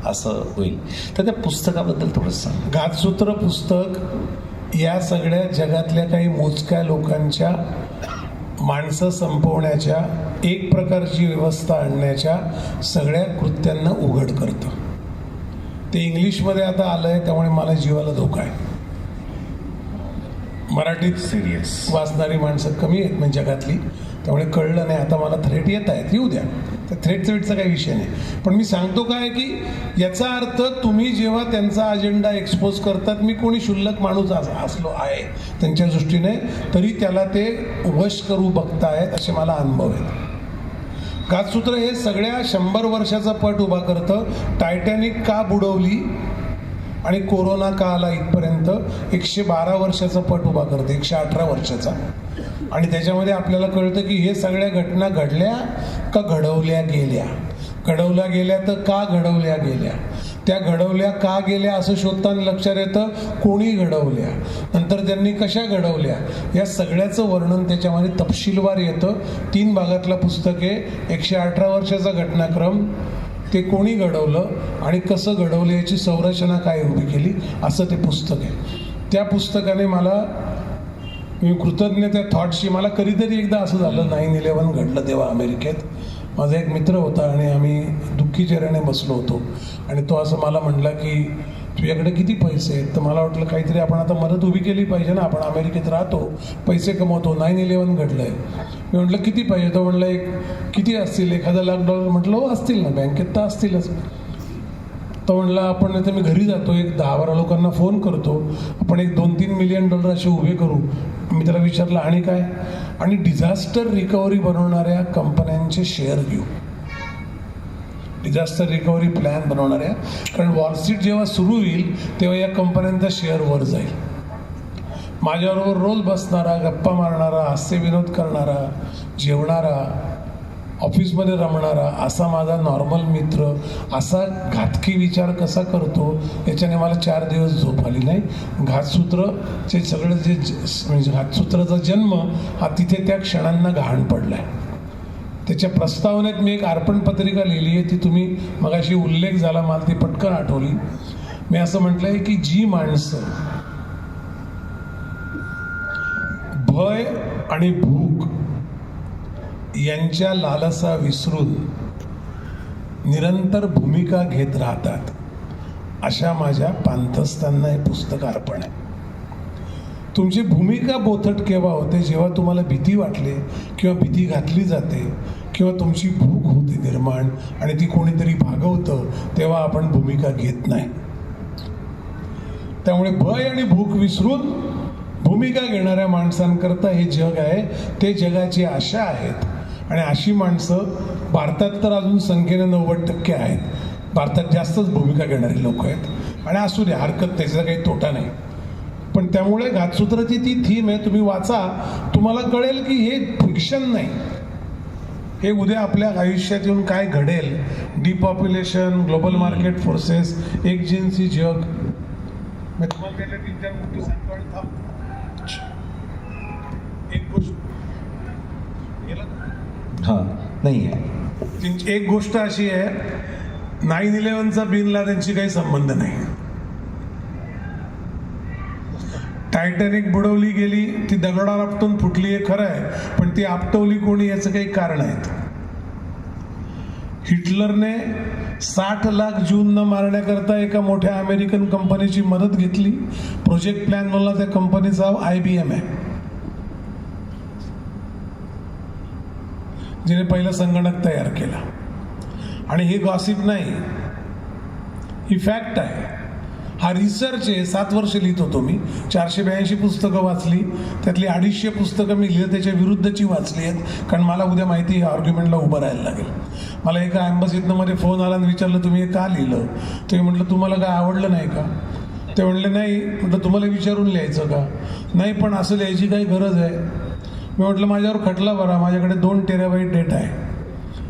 असं होईल. तर त्या पुस्तकाबद्दल थोडंसं सांग.
घातसूत्र पुस्तक या सगळ्या जगातल्या काही मोजक्या लोकांच्या माणसं संपवण्याच्या, एक प्रकारची व्यवस्था आणण्याच्या सगळ्या कृत्यांना उघड करतं. ते इंग्लिशमध्ये आता आलं आहे, त्यामुळे मला जीवाला धोका आहे. मराठीत
सिरियस
वाचणारी माणसं कमी आहेत म्हणजे जगातली, त्यामुळे कळलं नाही. आता मला थ्रेट येत आहेत, येऊ द्या, तर थ्रेटचा काही विषय नाही. पण मी सांगतो काय की याचा अर्थ तुम्ही जेव्हा त्यांचा अजेंडा एक्सपोज करतात, मी कोणी क्षुल्लक माणूस असलो आहे त्यांच्या दृष्टीने, तरी त्याला ते वश करू बघतायत असे मला अनुभव आहेत. घातसूत्र हे सगळ्या 100 वर्षाचा पट उभा करतं. टायटॅनिक का बुडवली आणि कोरोना का आला इथपर्यंत 112 वर्षाचा पट उभा करतं, 118 वर्षाचा. आणि त्याच्यामध्ये आपल्याला कळतं की हे सगळ्या घटना घडल्या का घडवल्या गेल्या. घडवल्या गेल्या तर का घडवल्या गेल्या, त्या घडवल्या का गेल्या असं शोधताना लक्षात येतं कोणी घडवल्या, नंतर त्यांनी कशा घडवल्या, या सगळ्याचं वर्णन त्याच्यामध्ये तपशीलवार येतं. 3 भागातलं पुस्तक आहे. 118 वर्षाचा घटनाक्रम, ते कोणी घडवलं आणि कसं घडवलं याची संरचना काय उभी केली, असं ते पुस्तक आहे. त्या पुस्तकाने मला, मी कृतज्ञ त्या थॉट्सची. मला कधीतरी एकदा असं झालं, 9/11 घडलं तेव्हा अमेरिकेत. माझा एक मित्र होता आणि आम्ही दुःखी चेहऱ्याने बसलो होतो आणि तो असं मला म्हणला की तुझ्याकडे किती पैसे आहेत. तर मला वाटलं काहीतरी आपण आता मदत उभी केली पाहिजे ना, आपण अमेरिकेत राहतो, पैसे कमवतो, 9/11 घडलं आहे. मी म्हटलं किती पाहिजे, तो म्हणलं एक किती असतील, $1,000,000. म्हटलं हो असतील ना, बँकेत तर असतीलच. तो म्हणला आपण नाही तर मी घरी जातो, एक 10-12 लोकांना फोन करतो, आपण एक $2-3 मिलियन असे उभे करू. मी त्याला विचारलं आणि काय, आणि डिझास्टर रिकव्हरी बनवणाऱ्या कंपन्यांचे शेअर घेऊ. डिझास्टर रिकव्हरी प्लॅन बनवणार आहे. कारण वॉल स्ट्रीट जेव्हा सुरू होईल तेव्हा या कंपन्यांचा शेअर वर जाईल. माझ्याबरोबर रोज बसणारा, गप्पा मारणारा, हास्यविनोद करणारा, जेवणारा, ऑफिसमध्ये रमणारा असा माझा नॉर्मल मित्र असा घातकी विचार कसा करतो याच्याने मला 4 दिवस झोप आली नाही. घातसूत्रचे सगळं जे म्हणजे घातसूत्राचा जन्म हा तिथे त्या क्षणांना घाण पडला आहे. त्याच्या प्रस्तावनेत मी एक अर्पण पत्रिका लिहिली आहे, ती तुम्ही मगाशी उल्लेख झाला मला ती पटकन आठवली. मी असं म्हटलं आहे की जी माणसं भय आणि भूक यांच्या लालसा विसरून निरंतर भूमिका घेत राहतात अशा माझ्या पांथस्थांना हे पुस्तक अर्पण आहे. तुमची भूमिका बोथट केव्हा होते? जेव्हा तुम्हाला भीती वाटते किंवा भीती घातली जाते किंवा तुमची भूक होते निर्माण आणि ती कोणीतरी भागवतं, तेव्हा आपण भूमिका घेत नाही. त्यामुळे भय आणि भूक विसरून भूमिका घेणाऱ्या माणसांकरता हे जग आहे. ते जगाची आशा आहेत आणि अशी माणसं भारतात तर अजून संख्येने 90% आहेत. भारतात जास्तच भूमिका घेणारी लोक आहेत आणि असू द्या, हरकत त्याचा काही तोटा नाही. पण त्यामुळे घातसूत्राची ती थीम आहे, तुम्ही वाचा, तुम्हाला कळेल की हे फिक्शन नाही. हे उद्या आपल्या आयुष्यात येऊन काय घडेल. डिपॉप्युलेशन, ग्लोबल मार्केट फोर्सेस, एक जिन्सी जग. मी तुम्हाला त्याच्या 3-4 गोष्टी सांगतो आणि थांब. एक गोष्ट
हां नाही आहे.
एक गोष्ट अशी आहे, 9/11चा बिन लादेनशी काही संबंध नाही. टायटॅनिक बुडवली गेली, ती दगडावर आपटून फुटली आहे खरं आहे, पण ती आपटवली कोणी याचं काही कारण आहेत. हिटलरने 60 लाख ज्यूंना मारण्याकरता एका मोठ्या अमेरिकन कंपनीची मदत घेतली. प्रोजेक्ट प्लॅन म्हणला, त्या कंपनीचा IBM आहे, जिने पहिला संगणक तयार केला. आणि हे गॉसिप नाही, ही फॅक्ट आहे. हा रिसर्च आहे. 7 वर्ष लिहित होतो मी. 482 पुस्तकं वाचली, त्यातली 250 पुस्तकं मी लिहिलं त्याच्या विरुद्धची वाचली आहेत. कारण मला उद्या माहिती आहे आर्ग्युमेंटला उभं राहायला लागेल. मला एका ॲम्बसीतनं मध्ये फोन आला आणि विचारलं तुम्ही हे का लिहिलं. ते म्हटलं तुम्हाला काय आवडलं नाही का. ते म्हणले नाही. म्हटलं तुम्हाला विचारून लिहायचं का. नाही पण असं लिहायची काही गरज आहे. मी म्हटलं माझ्यावर खटला भरा, माझ्याकडे 2 टेराबाईट डेटा आहे.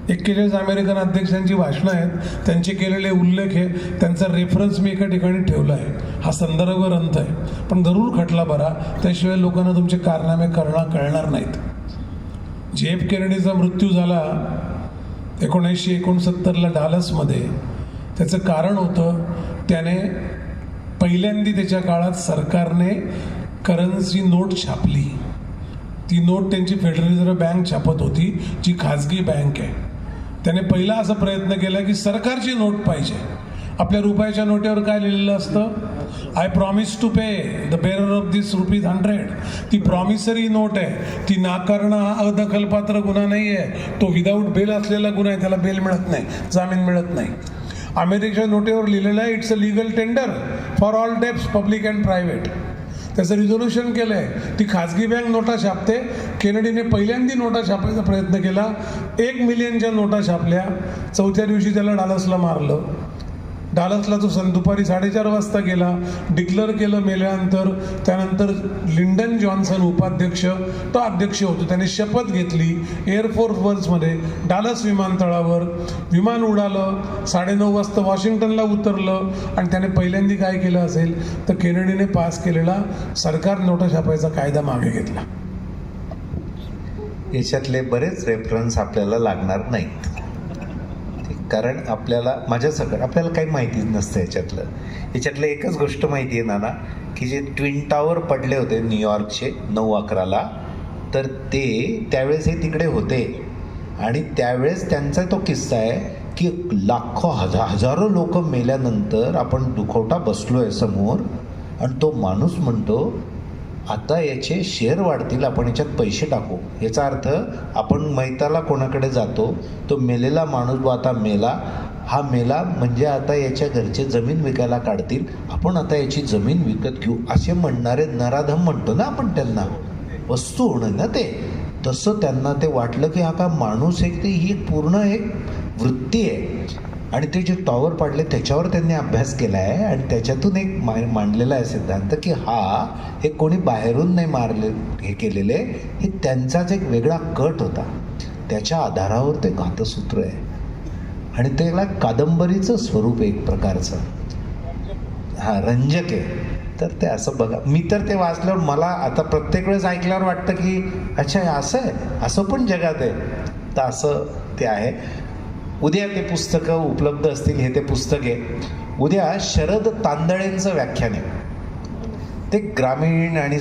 41 अमेरिकन अध्यक्षांची भाषणं आहेत, त्यांचे केलेले उल्लेख आहे, त्यांचा रेफरन्स मी एका ठिकाणी ठेवला आहे. हा संदर्भ ग्रंथ आहे. पण जरूर खटला भरा, त्याशिवाय लोकांना तुमचे कारनामे कळणार नाहीत. JF केनेडीचा मृत्यू झाला 1969ला डालसमध्ये. त्याचं कारण होतं, त्याने पहिल्यांदा त्याच्या काळात सरकारने करन्सी नोट छापली. ती नोट त्यांची फेडरल रिझर्व्ह बँक छापत होती, जी खाजगी बँक आहे. त्याने पहिला असा प्रयत्न केला की सरकारची नोट पाहिजे. आपल्या रुपयाच्या नोटेवर काय लिहिलेलं असतं, I promise to pay the bearer of this ₹100. ती प्रॉमिसरी नोट आहे. ती नाकारणं हा अदखलपात्र गुन्हा नाही आहे, तो विदाऊट बेल असलेला गुन्हा आहे. त्याला बेल मिळत नाही, जामीन मिळत नाही. अमेरिकेच्या नोटेवर लिहिलेलं आहे, it's a legal tender for all debts public and private. त्याचं रिझोल्युशन केलं आहे. ती खाजगी बँक नोटा छापते. केनेडीने पहिल्यांदा नोटा छापायचा प्रयत्न केला. 1 मिलियनच्या नोटा छापल्या. 4थ्या दिवशी त्याला डालसला मारलं. डालसला तो दुपारी 4:30 वाजता गेला. डिक्लेअर केलं मेल्यानंतर. त्यानंतर लिंडन जॉन्सन उपाध्यक्ष, तो अध्यक्ष होतो. त्याने शपथ घेतली एअरफोर्स वन्समध्ये. डालस विमानतळावर विमान उडालं. 9:30 वाजता वॉशिंग्टनला उतरलं. आणि त्याने पहिल्यांदा काय केलं असेल तर केनेडीने पास केलेला सरकार नोटा छापायचा कायदा मागे घेतला.
याच्यातले बरेच रेफरन्स आपल्याला लागणार नाहीत, कारण आपल्याला काही माहितीच नसतं याच्यातलं. याच्यातलं एकच गोष्ट माहिती आहे नाना, की जे ट्विन टावर पडले होते न्यूयॉर्कचे 9/11ला, तर ते त्यावेळेस हे तिकडे होते. आणि त्यावेळेस त्यांचा तो किस्सा आहे की लाखो हजारो लोक मेल्यानंतर आपण दुखवटा बसलो आहे समोर, आणि तो माणूस म्हणतो आता याचे शेअर वाढतील, आपण याच्यात पैसे टाकू. याचा अर्थ आपण मैताला कोणाकडे जातो, तो मेलेला माणूस आता मेला, हा मेला म्हणजे आता याच्या घरचे जमीन विकायला काढतील, आपण आता याची जमीन विकत घेऊ, असे म्हणणारे नराधम म्हणतो ना आपण त्यांना. वस्तू होणं ना ते, तसं त्यांना ते वाटलं की हा का माणूस एक, ही एक पूर्ण एक वृत्ती आहे. आणि ते जे टॉवर पाडले त्याच्यावर त्यांनी अभ्यास केला आहे आणि त्याच्यातून एक मांडलेला आहे सिद्धांत की हे कोणी बाहेरून नाही मारले हे केलेले, हे त्यांचाच एक वेगळा कट होता, त्याच्या आधारावर ते घातसूत्र आहे आणि त्याला कादंबरीचं स्वरूप एक प्रकारचं रंजक आहे. तर ते असं बघा, मी तर ते वाचल्यावर मला आता प्रत्येक वेळेस ऐकल्यावर वाटतं की अच्छा हे असं आहे, असं पण जगात आहे. तर असं ते आहे. उद्या ते पुस्तकं उपलब्ध असतील. हे ते पुस्तक आहे. उद्या शरद तांदळेंचं व्याख्यान आहे. ते ग्रामीण आणि